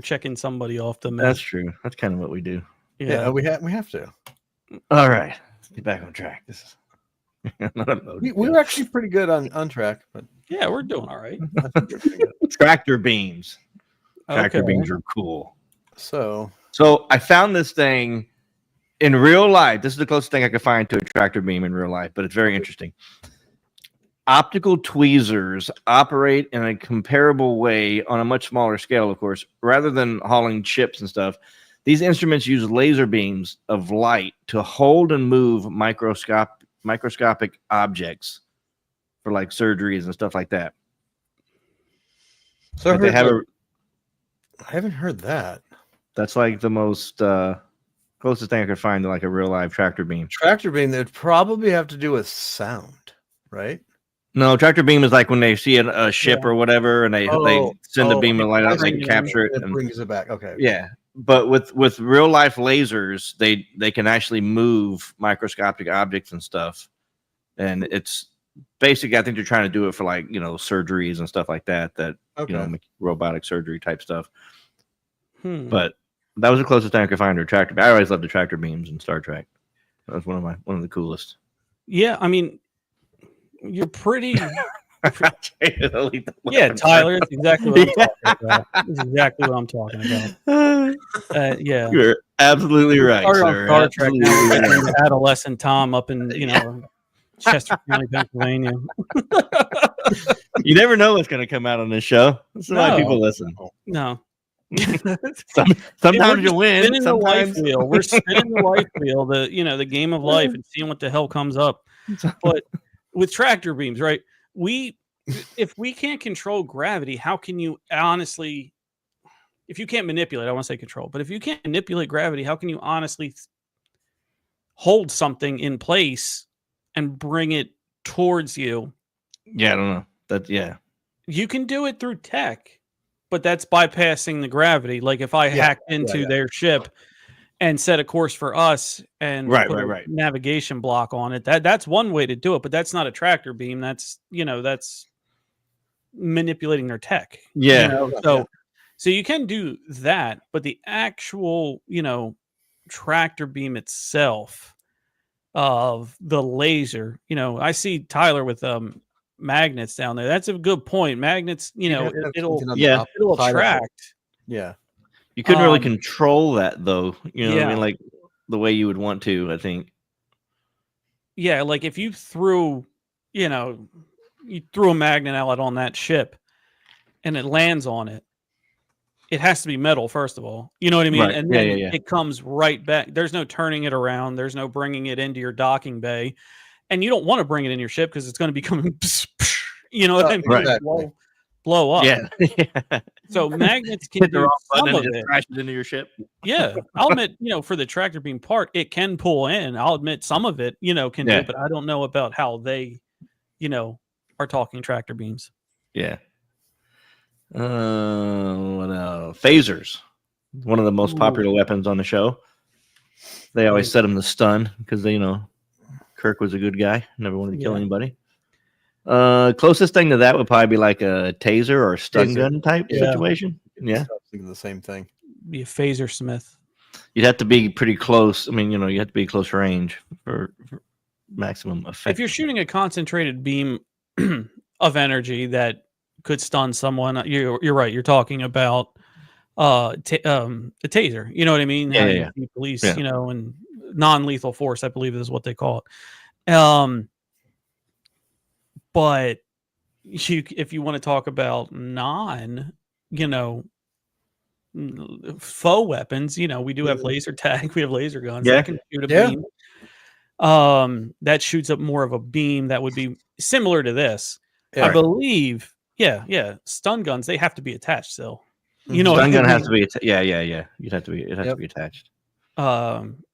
checking somebody off the map. That's true. That's kind of what we do. yeah, we have to. All right, let's get back on track. This is we were actually pretty good on track, but yeah, we're doing all right. tractor beams. Tractor Okay. beams are cool. So I found this thing in real life. This is the closest thing I could find to a tractor beam in real life, but it's very interesting. Optical tweezers operate in a comparable way on a much smaller scale, of course. Rather than hauling chips and stuff, these instruments use laser beams of light to hold and move microscopic objects for like surgeries and stuff like that. So But they have I haven't heard that. that's like the most closest thing I could find to like a real live tractor beam. Tractor beam, they'd probably have to do with sound, right? No, tractor beam is like when they see a ship or whatever, and they send a beam of light out, they can capture it. It And, brings it back. Okay. yeah, but with real life lasers, they can actually move microscopic objects and stuff, and it's basically I think they're trying to do it for like surgeries and stuff like that. Robotic surgery type stuff. But that was the closest thing I could find to a tractor beam. I always loved the tractor beams in Star Trek. That was one of the coolest. Yeah, I mean, you're pretty. Yeah, Tyler, that's exactly what I'm talking about. That's exactly what I'm talking about. Yeah, you're absolutely right, sir. Star Trek now, adolescent Tom up in Chester County, Pennsylvania. You never know what's going to come out on this show. This is why people listen. No. Sometimes you win. Spinning Sometimes the life wheel. We're spinning the life wheel, the game of life, and seeing what the hell comes up. But with tractor beams, right? If we can't control gravity, how can you honestly? If you can't manipulate, I want to say control, but if you can't manipulate gravity, how can you honestly hold something in place and bring it towards you? Yeah, I don't know. You can do it through tech, but that's bypassing the gravity. Like if I hacked into their ship and set a course for us and put a navigation block on it, that's one way to do it, but that's not a tractor beam. That's that's manipulating their tech. So you can do that, but the actual tractor beam itself of the laser, I see Tyler with magnets down there. That's a good point. Magnets, it'll attract. Yeah. You couldn't really control that though. What I mean? Like the way you would want to, I think. Yeah, like if you threw, you threw a magnet out on that ship and it lands on it, it has to be metal, first of all. You know what I mean? Right. And then it comes right back. There's no turning it around. There's no bringing it into your docking bay. And you don't want to bring it in your ship because it's going to be coming, what I mean? Right. Blow up. Yeah. So magnets can do some of it. Crashes into your ship. Yeah. I'll admit, for the tractor beam part, it can pull in. I'll admit some of it, can do, but I don't know about how they, are talking tractor beams. Yeah. What else? Phasers. One of the most popular weapons on the show. They always set them to stun because they, Kirk was a good guy, never wanted to kill anybody. Closest thing to that would probably be like a taser or a stun gun type situation. Yeah, thinking the same thing. Be a phaser smith. You'd have to be pretty close. I mean, you have to be close range for maximum effect. If you're shooting a concentrated beam of energy that could stun someone, you're right. You're talking about the taser. You know what I mean? Yeah. Police, and non-lethal force, I believe is what they call it. But if you want to talk about faux weapons, we do have laser tag, we have laser guns that can shoot a beam. That shoots up more of a beam that would be similar to this. I believe. Yeah. Stun guns, they have to be attached still. Stun gun has to be You'd have to be to be attached.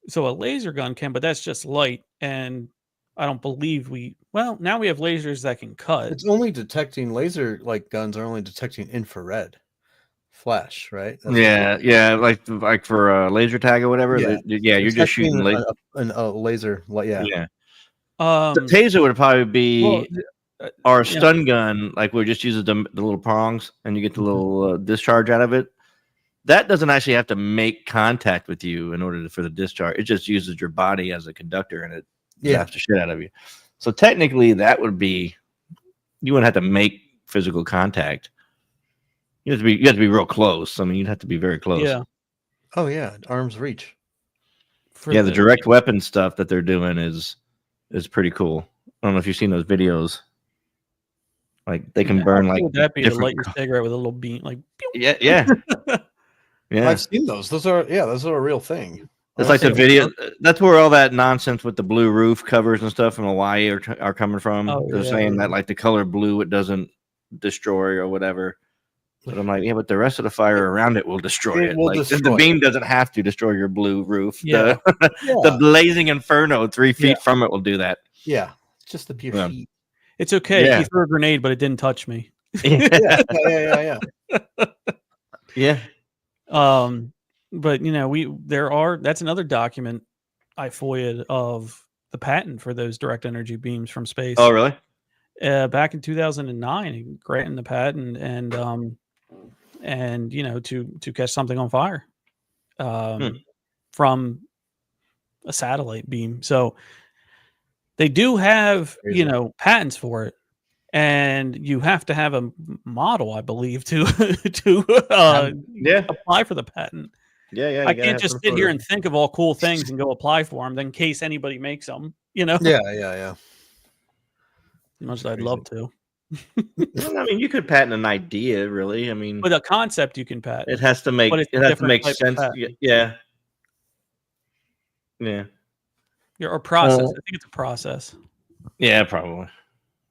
So a laser gun can, but that's just light, and I don't believe now we have lasers that can cut. It's only detecting laser guns are only detecting infrared flash, right? Yeah, like for laser tag or whatever. Yeah. You're just shooting a laser. Yeah. The Um, taser would probably be our yeah. stun gun, like we just use the little prongs and you get the little discharge out of it. That doesn't actually have to make contact with you in order for the discharge. It just uses your body as a conductor and it zaps the shit out of you. So technically, that would be you wouldn't have to make physical contact. You have to be real close. I mean, you'd have to be very close. Yeah. Oh yeah, arm's reach. The direct weapon stuff that they're doing is pretty cool. I don't know if you've seen those videos. Like they can burn like. Would that be to light your cigarette with a little beam? Like yeah. Yeah, I've seen those. Those are a real thing. It's like the video. That's where all that nonsense with the blue roof covers and stuff from Hawaii are coming from. They're saying that like the color blue, it doesn't destroy or whatever. But I'm like, yeah, but the rest of the fire around it will destroy it. The beam doesn't have to destroy your blue roof. Yeah. The blazing inferno 3 feet from it will do that. Yeah, it's just the pure heat. It's okay. Yeah. He threw a grenade, but it didn't touch me. Yeah. But that's another document I FOIA'd of the patent for those direct energy beams from space. Oh, really? Back in 2009, granting the patent and to catch something on fire from a satellite beam. So they do have patents for it, and you have to have a model, I believe, to apply for the patent. Yeah. I can't just sit here and think of all cool things and go apply for them, then in case anybody makes them. Yeah. As much as I'd love to. I mean, you could patent an idea, really. I mean, but a concept you can patent. It has to make sense. Yeah. Or process. I think it's a process. Yeah, probably.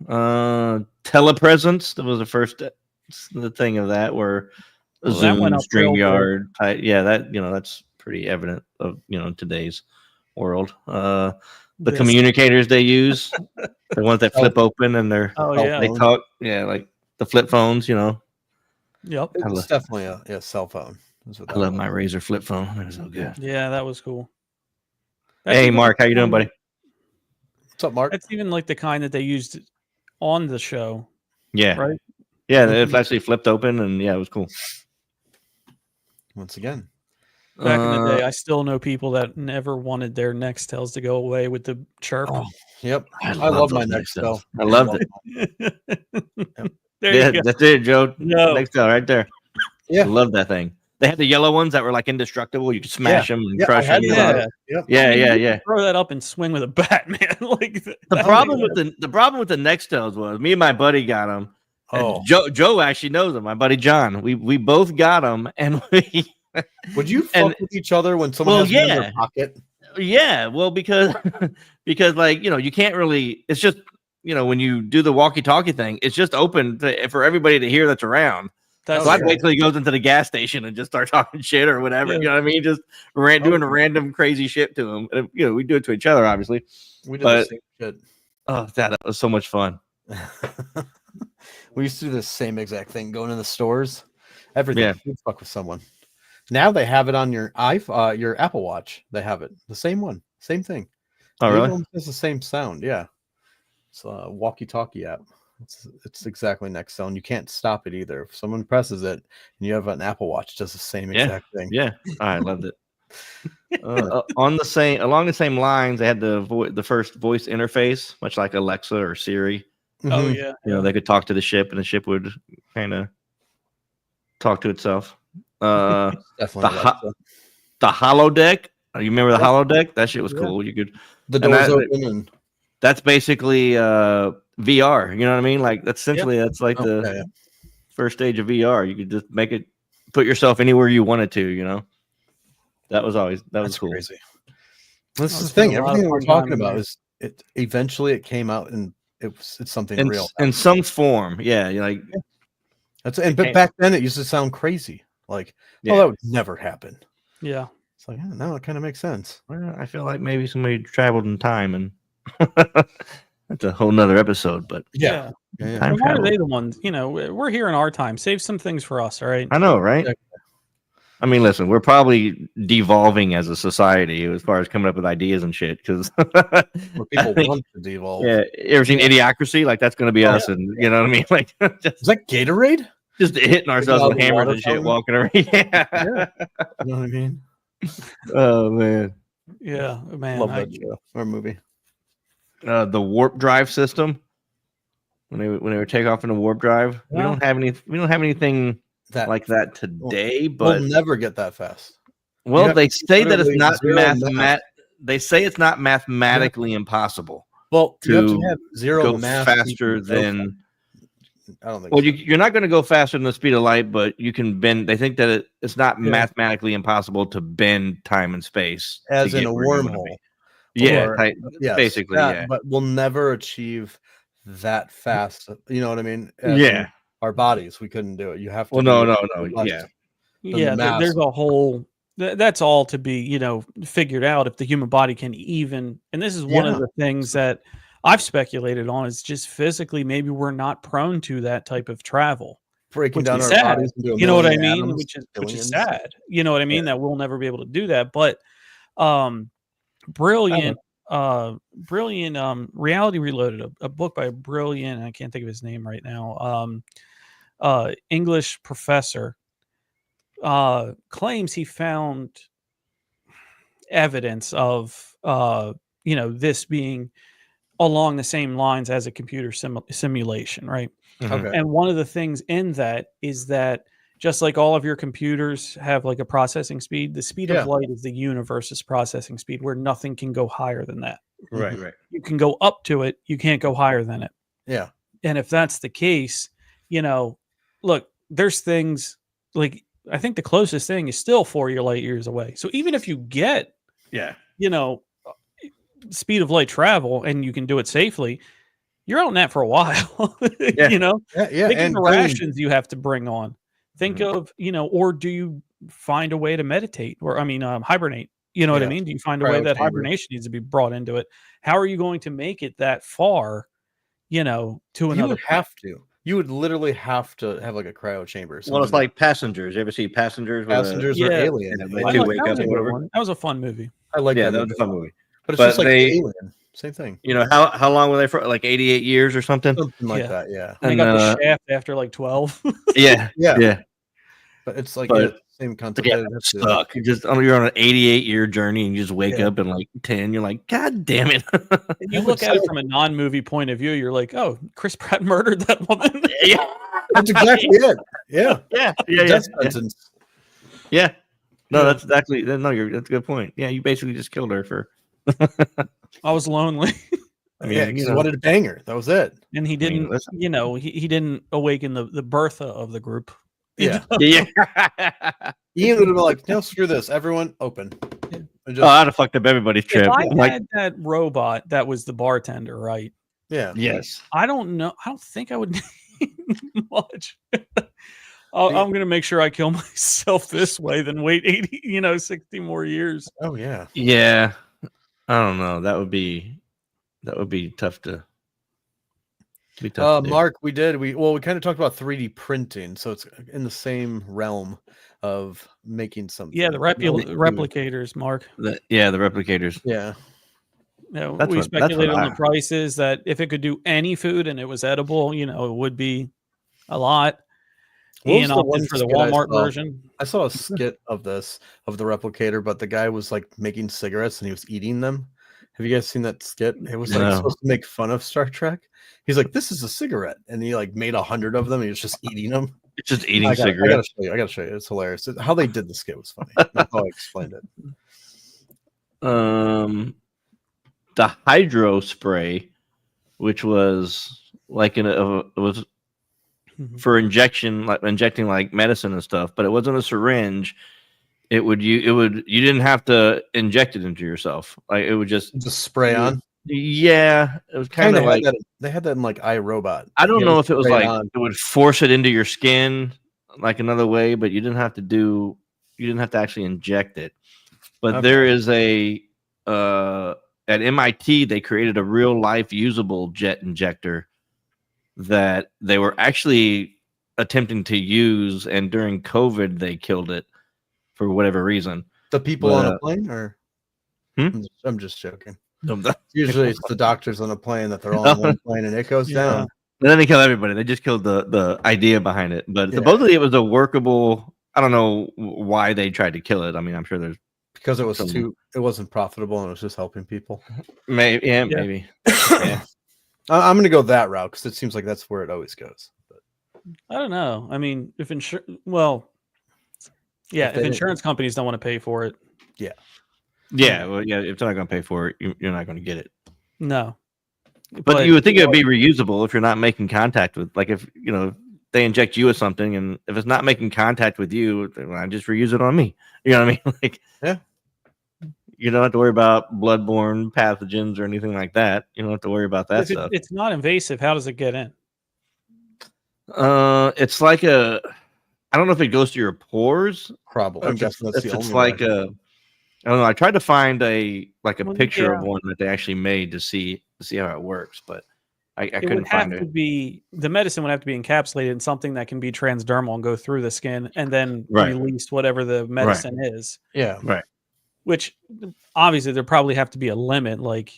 Telepresence. That was the first thing of that, where Zoom, StreamYard. That's pretty evident of today's world. The communicators they use, the ones that flip open and they talk. Yeah, like the flip phones. Yep, it's definitely a cell phone. I love my Razor flip phone. It was so good. Yeah, that was cool. Hey, Mark, how you doing, buddy? What's up, Mark? That's even like the kind that they used on the show. Yeah. Right? Yeah, it actually flipped open, and it was cool. Once again. Back in the day, I still know people that never wanted their Nextels to go away with the chirp. Oh, yep. I love my Nextel. I loved it. There you go. That's it, Joe. No. Nextel right there. Yeah. I love that thing. They had the yellow ones that were like indestructible. You could smash them and crush them. Yeah. Throw that up and swing with a bat, man. The problem with the Nextels was me and my buddy got them. Oh, Joe actually knows them. My buddy John. We both got them, and we. Would you fuck with each other when someone has them in their pocket? Yeah, well, because you can't really. It's just when you do the walkie-talkie thing, it's just open for everybody to hear that's around. So I'd wait till he goes into the gas station and just start talking shit or whatever. Yeah. You know what I mean? Just doing a random crazy shit to him. And, we do it to each other, obviously. We did the same shit. Oh, that was so much fun. We used to do the same exact thing, going in the stores. Everything. Yeah. You'd fuck with someone. Now they have it on your your Apple Watch. They have it. The same one. Same thing. Oh, really? It's the same sound. Yeah. It's a walkie-talkie app. It's exactly Nextel, and you can't stop it either. If someone presses it and you have an Apple Watch, it does the same exact thing. Yeah, I loved it. Along the same lines, they had the first voice interface, much like Alexa or Siri. Oh yeah, they could talk to the ship, and the ship would kind of talk to itself. Definitely the holodeck. You remember the holodeck? That shit was cool. You could the doors open and that's basically VR. You know what I mean? Like that's like the first stage of VR. You could just put yourself anywhere you wanted to. That was cool. Crazy. This is the thing. Everything we're talking about is it. Eventually, it came out and it's something real in some form. Yeah, but back then it used to sound crazy. Like, that would never happen. Yeah, it's like now it kind of makes sense. Well, I feel like maybe somebody traveled in time and That's a whole nother episode, but Yeah. And why are they the ones? We're here in our time. Save some things for us, all right? I know, right? I mean, listen, we're probably devolving as a society as far as coming up with ideas and shit. Because people want to devolve. Yeah, you ever seen Idiocracy? Like that's going to be us, and you know what I mean? Like, is that Gatorade? Just hitting ourselves with hammers and shit, walking around. Yeah. You know what I mean? Oh man. Yeah, man. Love that show or movie. The warp drive system. When they would take off in a warp drive, we don't have anything like that today. But we'll never get that fast. Well, they say that it's not They say it's not mathematically impossible. Well, you have to have zero go math faster than. I don't think. Well, you're not going to go faster than the speed of light, but you can bend. They think that it's not mathematically impossible to bend time and space, as in a wormhole. Yeah, basically. But we'll never achieve that fast. You know what I mean? Our bodies, we couldn't do it. You have to. Well, no. Yeah. There's a whole. That's all to be, figured out if the human body can even. And this is one of the things that I've speculated on is just physically, maybe we're not prone to that type of travel. Breaking down our bodies into you know what I mean? Which is sad. You know what I mean? That we'll never be able to do that. But brilliant Reality Reloaded, a book by a brilliant, I can't think of his name right now, English professor, claims he found evidence of this being along the same lines as a computer simulation, right? Okay. And one of the things in that is that just like all of your computers have like a processing speed, the speed of light is the universe's processing speed, where nothing can go higher than that. Right. You can go up to it, you can't go higher than it. Yeah. And if that's the case, look, there's things like, I think the closest thing is still 4 light years away. So even if you get, speed of light travel and you can do it safely, you're out in that for a while. Think of the rations you have to bring on. Think of, or do you find a way to meditate or, hibernate? You know what I mean? Do you find a way that hibernation needs to be brought into it? How are you going to make it that far, to another? You would have to. You would literally have to have like a cryo chamber. Well, it's like Passengers. You ever see Passengers? Passengers or Alien? That was a fun movie. I like that. That was a fun movie. But it's just like Alien. Same thing. How long were they for? Like 88 years or something? Something like that, yeah. And they got the shaft after like 12. Yeah. But it's like the same concept. Stuck. You're on an 88-year journey and you just wake up in like 10. You're like, God damn it. And you look at it from a non-movie point of view, you're like, oh, Chris Pratt murdered that woman. That's exactly it. Yeah. Yeah. No, that's exactly. No, that's a good point. Yeah, you basically just killed her for. I was lonely. He wanted to bang her. That was it. And he didn't. He didn't awaken the Bertha of the group. Yeah. Ian would have been like, no, screw this. Everyone, open. I'd have fucked up everybody's trip. If I had that robot that was the bartender, right? Yeah. Yes. I don't know. I don't think I would need much. I'm going to make sure I kill myself this way than wait 80, 60 more years. Oh, yeah. Yeah. I don't know. That would be tough to. Mark, we kind of talked about 3D printing, so it's in the same realm of making something. Yeah, the replicators, Mark. The replicators. Yeah. We speculated on the prices that if it could do any food and it was edible, it would be a lot. Ian opted for the Walmart version. I saw a skit of the replicator, but the guy was like making cigarettes and he was eating them. Have you guys seen that skit? It was like supposed to make fun of Star Trek. He's like, "This is a cigarette," and he like made 100 of them. And he was just eating them. It's just eating cigarettes. I gotta show you. It's hilarious. How they did the skit was funny. That's how I explained it. The hydro spray, which was like for injection, like injecting like medicine and stuff, but it wasn't a syringe. You didn't have to inject it into yourself. Like it would just spray on. Yeah, it was kind of like they had that in like iRobot. I don't know if it was like it would force it into your skin like another way, but you didn't have to actually inject it. But there is a at MIT, they created a real life usable jet injector that they were actually attempting to use, and during COVID, they killed it for whatever reason. The people on a plane, or I'm just joking. Usually, it's the doctors on a plane that they're all on one plane and it goes down. And then they kill everybody. They just killed the idea behind it. But supposedly it was a workable. I don't know why they tried to kill it. I mean, I'm sure there's because it was it wasn't profitable and it was just helping people. Maybe. Yeah. I'm gonna go that route because it seems like that's where it always goes. But I don't know. I mean, if insurance companies don't want to pay for it. Yeah. Well, if they're not going to pay for it, you're not going to get it. No. But you would think it would be reusable if you're not making contact with, like, if they inject you with something, and if it's not making contact with you, I just reuse it on me. You know what I mean? Like, yeah. You don't have to worry about bloodborne pathogens or anything like that. You don't have to worry about that stuff. It's not invasive. How does it get in? It's like I don't know if it goes to your pores. Probably. I'm guessing that's the only like I don't know. I tried to find a picture of one that they actually made to see how it works, but I couldn't find it. The medicine would have to be encapsulated in something that can be transdermal and go through the skin and then release whatever the medicine is. Yeah. Right. Which obviously there probably have to be a limit, like,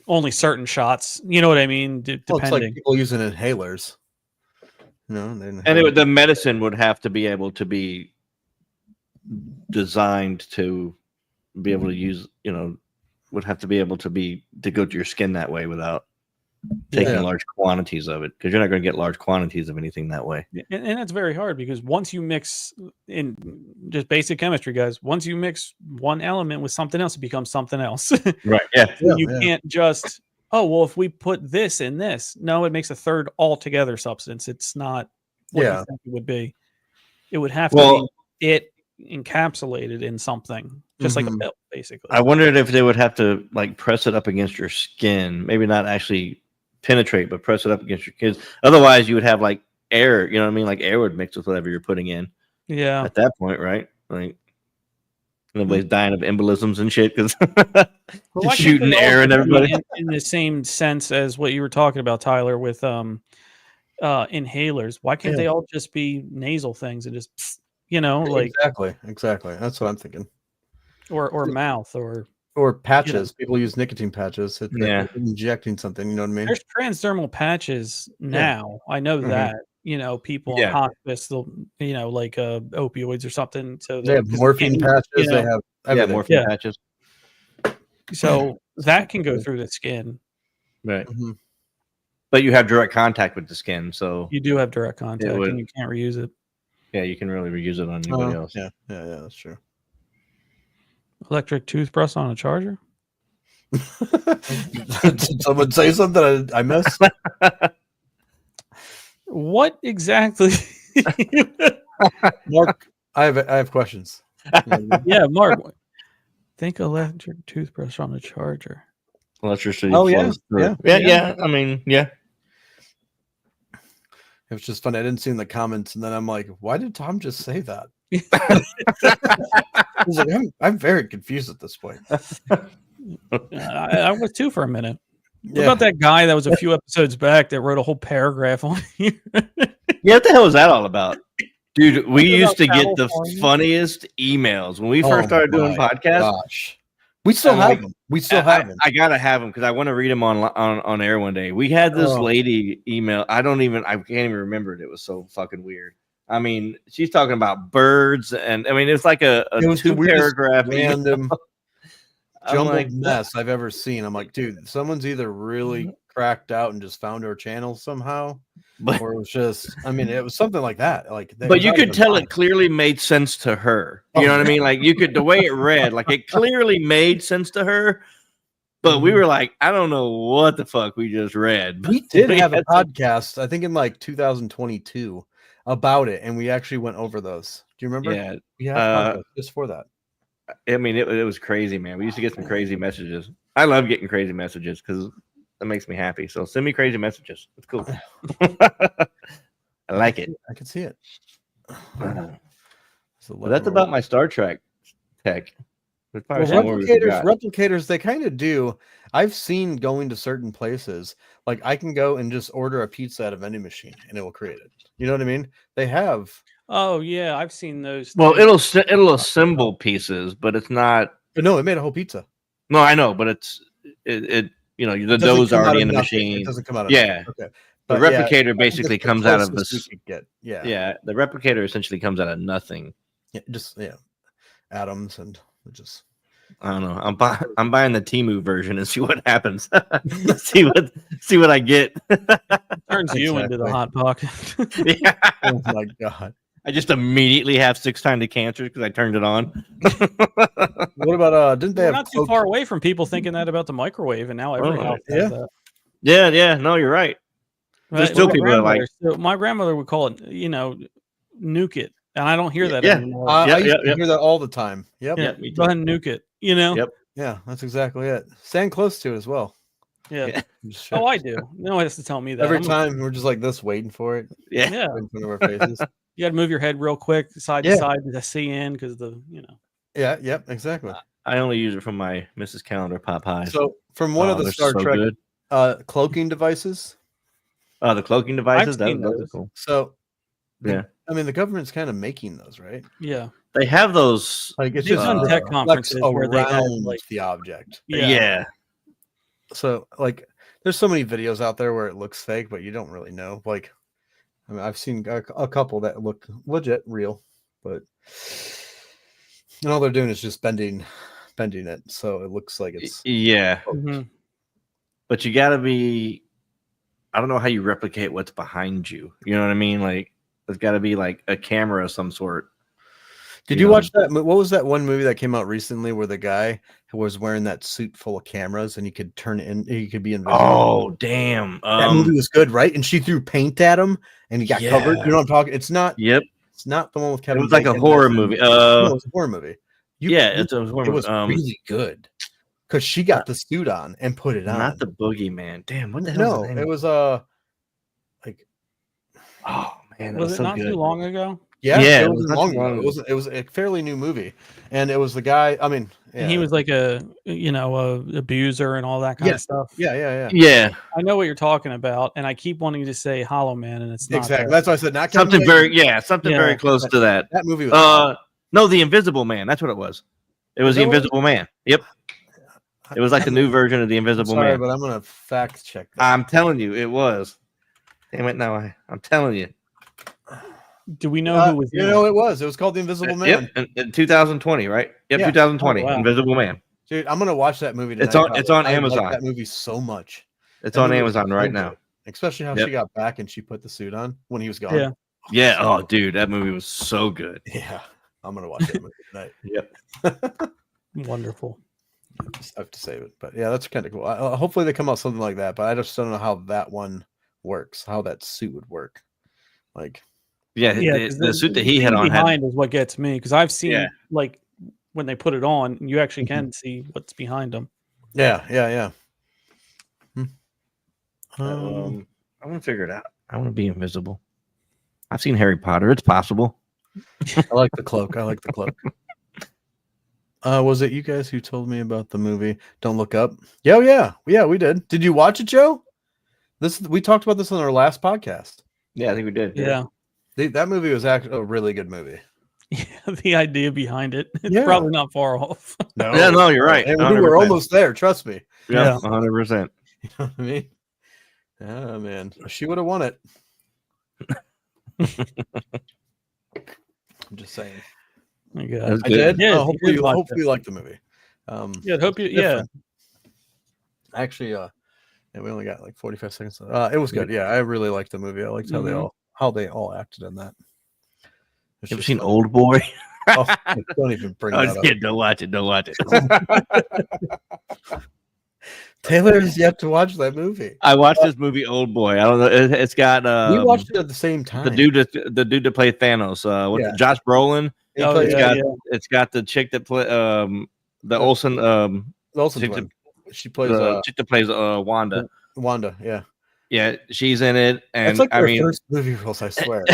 only certain shots. You know what I mean? Depending. Well, it's like people using inhalers. The medicine would have to be able to be designed to be able to use, would have to be able to go to your skin that way without taking large quantities of it, because you're not going to get large quantities of anything that way. And that's very hard, because once you mix in just basic chemistry, guys, once you mix one element with something else, it becomes something else. Right. Yeah. You can't just, if we put this in this, no, it makes a third altogether substance. It's not what you think it would be. It would have to be encapsulated in something, just like a pill, basically. I wondered if they would have to like press it up against your skin, maybe not actually penetrate, but press it up against your kids. Otherwise, you would have like air. You know what I mean? Like air would mix with whatever you're putting in. Yeah. At that point, right? Like nobody's dying of embolisms and shit because shooting air and everybody. In the same sense as what you were talking about, Tyler, with inhalers. Why can't they all just be nasal things and just like exactly. That's what I'm thinking. Or mouth or patches. People use nicotine patches. Injecting something. You know what I mean? There's transdermal patches now. I know that. People in hospice, they'll like opioids or something. So they have morphine patches. They have morphine patches. So that can go through the skin. Right. Mm-hmm. But you have direct contact with the skin, so you do have direct contact, and you can't reuse it. Yeah, you can really reuse it on anybody else. Yeah, that's true. Electric toothbrush on a charger? Did someone say something I missed? What exactly? Mark, I have questions. Yeah, Mark. Think electric toothbrush on a charger. Electricity. Oh yeah. I mean, yeah. It was just funny. I didn't see in the comments, and then I'm like, why did Tom just say that? I was like, I'm very confused at this point. I was too for a minute. What about that guy that was a few episodes back that wrote a whole paragraph on here? What the hell was that all about? Dude, we used to get the funniest emails when we first started doing podcasts. Gosh. We still have them. We still have them. I gotta have them because I want to read them on air one day. We had this lady email. I can't even remember it. It was so fucking weird. I mean, she's talking about birds, and I mean, it's like a 2-paragraph random jumbled mess I've ever seen. I'm like, dude, someone's either really cracked out and just found our channel somehow, or it was just, I mean, it was something like that. But you could tell it clearly made sense to her. You know what I mean? Like the way it read, like it clearly made sense to her. But we were like, I don't know what the fuck we just read. We did have a podcast, I think in like 2022, about it, and we actually went over those. Do you remember? Yeah, we had a podcast just for that. I mean, it was crazy, man. We used to get some crazy messages. I love getting crazy messages because that makes me happy. So send me crazy messages. It's cool. I like it. I can see it. So that's about my Star Trek tech. There's Well, probably some more we forgot. replicators, they kind of do. I've seen going to certain places, like I can go and just order a pizza at a vending machine and it will create it. You know what I mean? They have. Oh yeah, I've seen those. Well, too. it'll assemble pieces, but it's not. But no, it made a whole pizza. No, I know, but it you know, the It doesn't dough's come out already of in the nothing. machine. It doesn't come out of Yeah. nothing. Okay. The But yeah, replicator I think basically it's the comes out of closest we this. could get. Yeah. Yeah, the replicator essentially comes out of nothing. Yeah, just atoms and just. I don't know. I'm buying the Temu version and see what happens. see what I get. Turns you into the hot pocket. Yeah. Oh my god. I just immediately have 6 times the cancer because I turned it on. What about didn't they We're have not too far away from people thinking that about the microwave, and now every house has that. Yeah. No, you're right. There's still people that like. So my grandmother would call it, nuke it, and I don't hear that anymore. I used to hear that all the time. Yep. Yeah, go ahead and nuke it. Yep. Yeah, that's exactly it. Stand close to it as well. Yeah. Oh, I do. No one has to tell me that. Every time we're just like this, waiting for it. Yeah. In front of our faces. You got to move your head real quick, side to side, to see in because Yeah. Yep. Exactly. I only use it from my Mrs. Calendar pop pies. So from one of the Star Trek cloaking devices. The cloaking devices. Those are cool. So yeah, I mean the government's kind of making those, right? Yeah. They have those. Like it's They've just done tech conferences where they have like the object. Yeah. So like, there's so many videos out there where it looks fake, but you don't really know. Like, I mean, I've seen a couple that look legit, real, but and all they're doing is just bending it, so it looks like it's Mm-hmm. But you got to be. I don't know how you replicate what's behind you. You know what I mean? Like, there's got to be like a camera of some sort. Did you watch that? What was that one movie that came out recently where the guy was wearing that suit full of cameras and he could turn in, he could be invisible? Oh, damn. That movie was good, right? And she threw paint at him and he got covered. You know what I'm talking? It's not. Yep. It's not the one with Kevin. It was like a horror movie. No, it was a horror movie. It's a horror movie. It was really good because she got the suit on and put it on. Not the Boogeyman. Damn. What the hell? No, it was like. Oh man, was it not too long ago? Yeah, it wasn't long ago. It was a fairly new movie, and it was the guy. I mean, and he was like a abuser and all that kind of stuff. Yeah. I know what you're talking about, and I keep wanting to say Hollow Man, and it's not exactly. That's why I said not something very close to that. That movie was no, The Invisible Man. That's what it was. It was The Invisible Man. Yep. It was like the new version of The Invisible Man. But I'm gonna fact check that. I'm telling you, it was. Damn it! Now I'm telling you. Do we know who was? It was. It was called The Invisible Man. Yep, in 2020, right? Yep, 2020. Oh, wow. Invisible Man. Dude, I'm gonna watch that movie tonight. It's on Amazon. I like that movie so much. It's on Amazon right now. Especially how she got back and she put the suit on when he was gone. Yeah. Oh, dude, that movie was so good. Yeah, I'm gonna watch that movie tonight. Yep. Wonderful. I have to save it, but yeah, that's kind of cool. Hopefully they come out something like that, but I just don't know how that one works. How that suit would work, like. Yeah, the suit that he had on behind is what gets me because I've seen like when they put it on, you actually can see what's behind them. Yeah. I want to figure it out. I want to be invisible. I've seen Harry Potter. It's possible. I like the cloak. Was it you guys who told me about the movie Don't Look Up? Yeah, we did. Did you watch it, Joe? We talked about this on our last podcast. Yeah, I think we did. Yeah. That movie was actually a really good movie. Yeah, the idea behind it. It's probably not far off. No, you're right. And we were almost there, trust me. Yeah, 100%. You know what I mean? Oh, man. She would have won it. I'm just saying. My God. I did? Yeah, hopefully you like the movie. Actually, we only got like 45 seconds. It was good. Yeah, I really liked the movie. I liked how they all acted in that. You ever seen Old Boy? Don't even bring that up. Don't watch it. Taylor's yet to watch that movie. I watched this movie, Old Boy. I don't know. It's got. We watched it at the same time. The dude that played Thanos. Josh Brolin. It's got the chick that play the Olsen. The Olsen twin. She plays the chick that plays Wanda. Wanda, yeah. Yeah, she's in it, and it's like her first movie roles, I swear.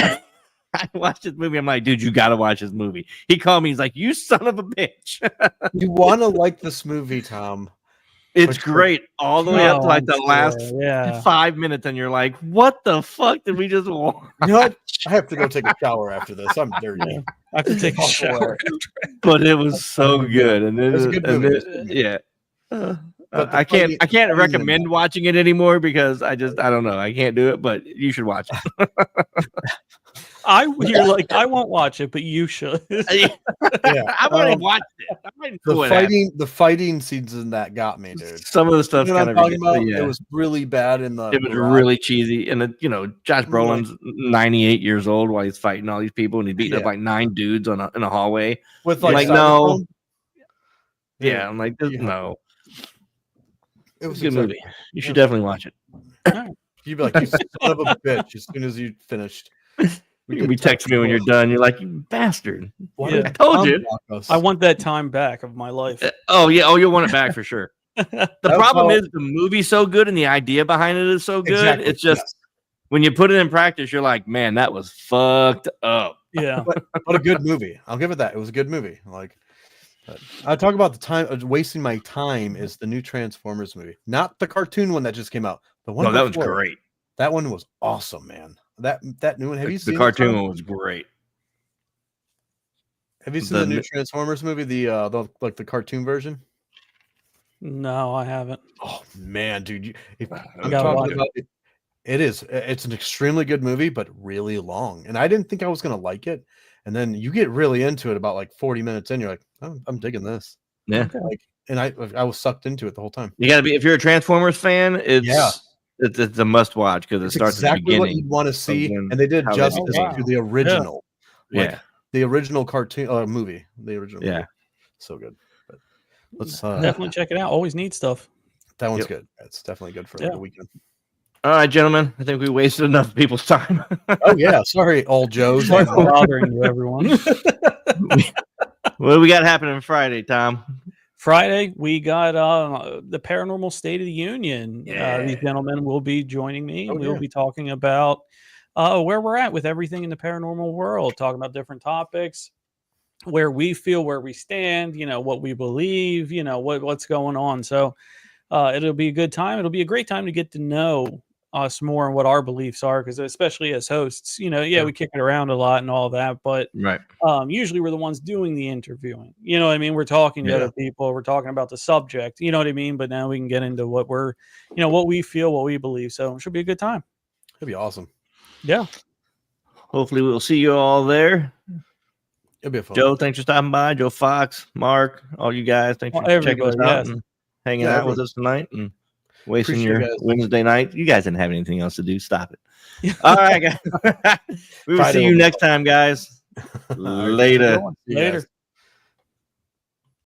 I watched this movie. I'm like, dude, you got to watch this movie. He called me. He's like, you son of a bitch. You want to like this movie, Tom. It's great all the way up to like the last 5 minutes, and you're like, "What the fuck did we just watch?" You know what? I have to go take a shower after this. I'm dirty. Yeah. I have to take a shower. But it was so good, and it was a good movie. Yeah. I can't recommend watching it anymore because I don't know. I can't do it, but you should watch it. You're like, I won't watch it, but you should. Yeah. I've already watched it. The fighting scenes in that got me, dude. Some of the stuff kind of it was really bad it was really cheesy. And Josh Brolin's 98 years old while he's fighting all these people, and he's beating up like 9 dudes in a hallway. With like no. Yeah, I'm like, no. It was a good movie. You should definitely watch it. You'd be like, you son of a bitch, as soon as you finised. You be texting me when you're done. You're like, you bastard. I told you. I want that time back of my life. Oh, yeah. Oh, you'll want it back for sure. The problem is the movie's so good and the idea behind it is so good. Exactly. It's just when you put it in practice, you're like, man, that was fucked up. Yeah. What a good movie. I'll give it that. It was a good movie. Like, I talk about the time wasting my time is the new Transformers movie, not the cartoon one that just came out. The one that was great. That one was awesome, man. That new one. Have you seen the cartoon one? Was great. Have you seen the new Transformers movie? The cartoon version? No, I haven't. Oh man, dude! I'm talking about it. It's an extremely good movie, but really long. And I didn't think I was gonna like it. And then you get really into it about like 40 minutes in. You're like, oh, I'm digging this. Yeah. And I was sucked into it the whole time. You gotta be if you're a Transformers fan. It's a must watch because it starts exactly at the beginning. What you want to see, and they did justice to the original. Yeah, the original cartoon movie. The original. Yeah, movie. So good. But let's definitely check it out. Always need stuff. That one's good. It's definitely good for the weekend. All right, gentlemen. I think we wasted enough people's time. Oh yeah, sorry, all Joes. Sorry for bothering you, everyone. What do we got happening Friday, Tom? Friday, we got the Paranormal State of the Union. These gentlemen will be joining me. We'll be talking about where we're at with everything in the paranormal world, talking about different topics, where we feel, where we stand, what we believe, what's going on. So it'll be a good time. It'll be a great time to get to know us more and what our beliefs are, because especially as hosts, we kick it around a lot and all that, but usually we're the ones doing the interviewing. You know what I mean? We're talking to other people, we're talking about the subject, you know what I mean? But now we can get into what we're, what we feel, what we believe. So it should be a good time. It'll be awesome. Yeah. Hopefully we'll see you all there. It'll be fun. Joe, thanks for stopping by. Joe Fox, Mark, all you guys, thanks for checking us out and hanging out with us tonight and wasting your Wednesday night. You guys didn't have anything else to do. Stop it. All right, guys. We will see you next time, guys. Later. Later.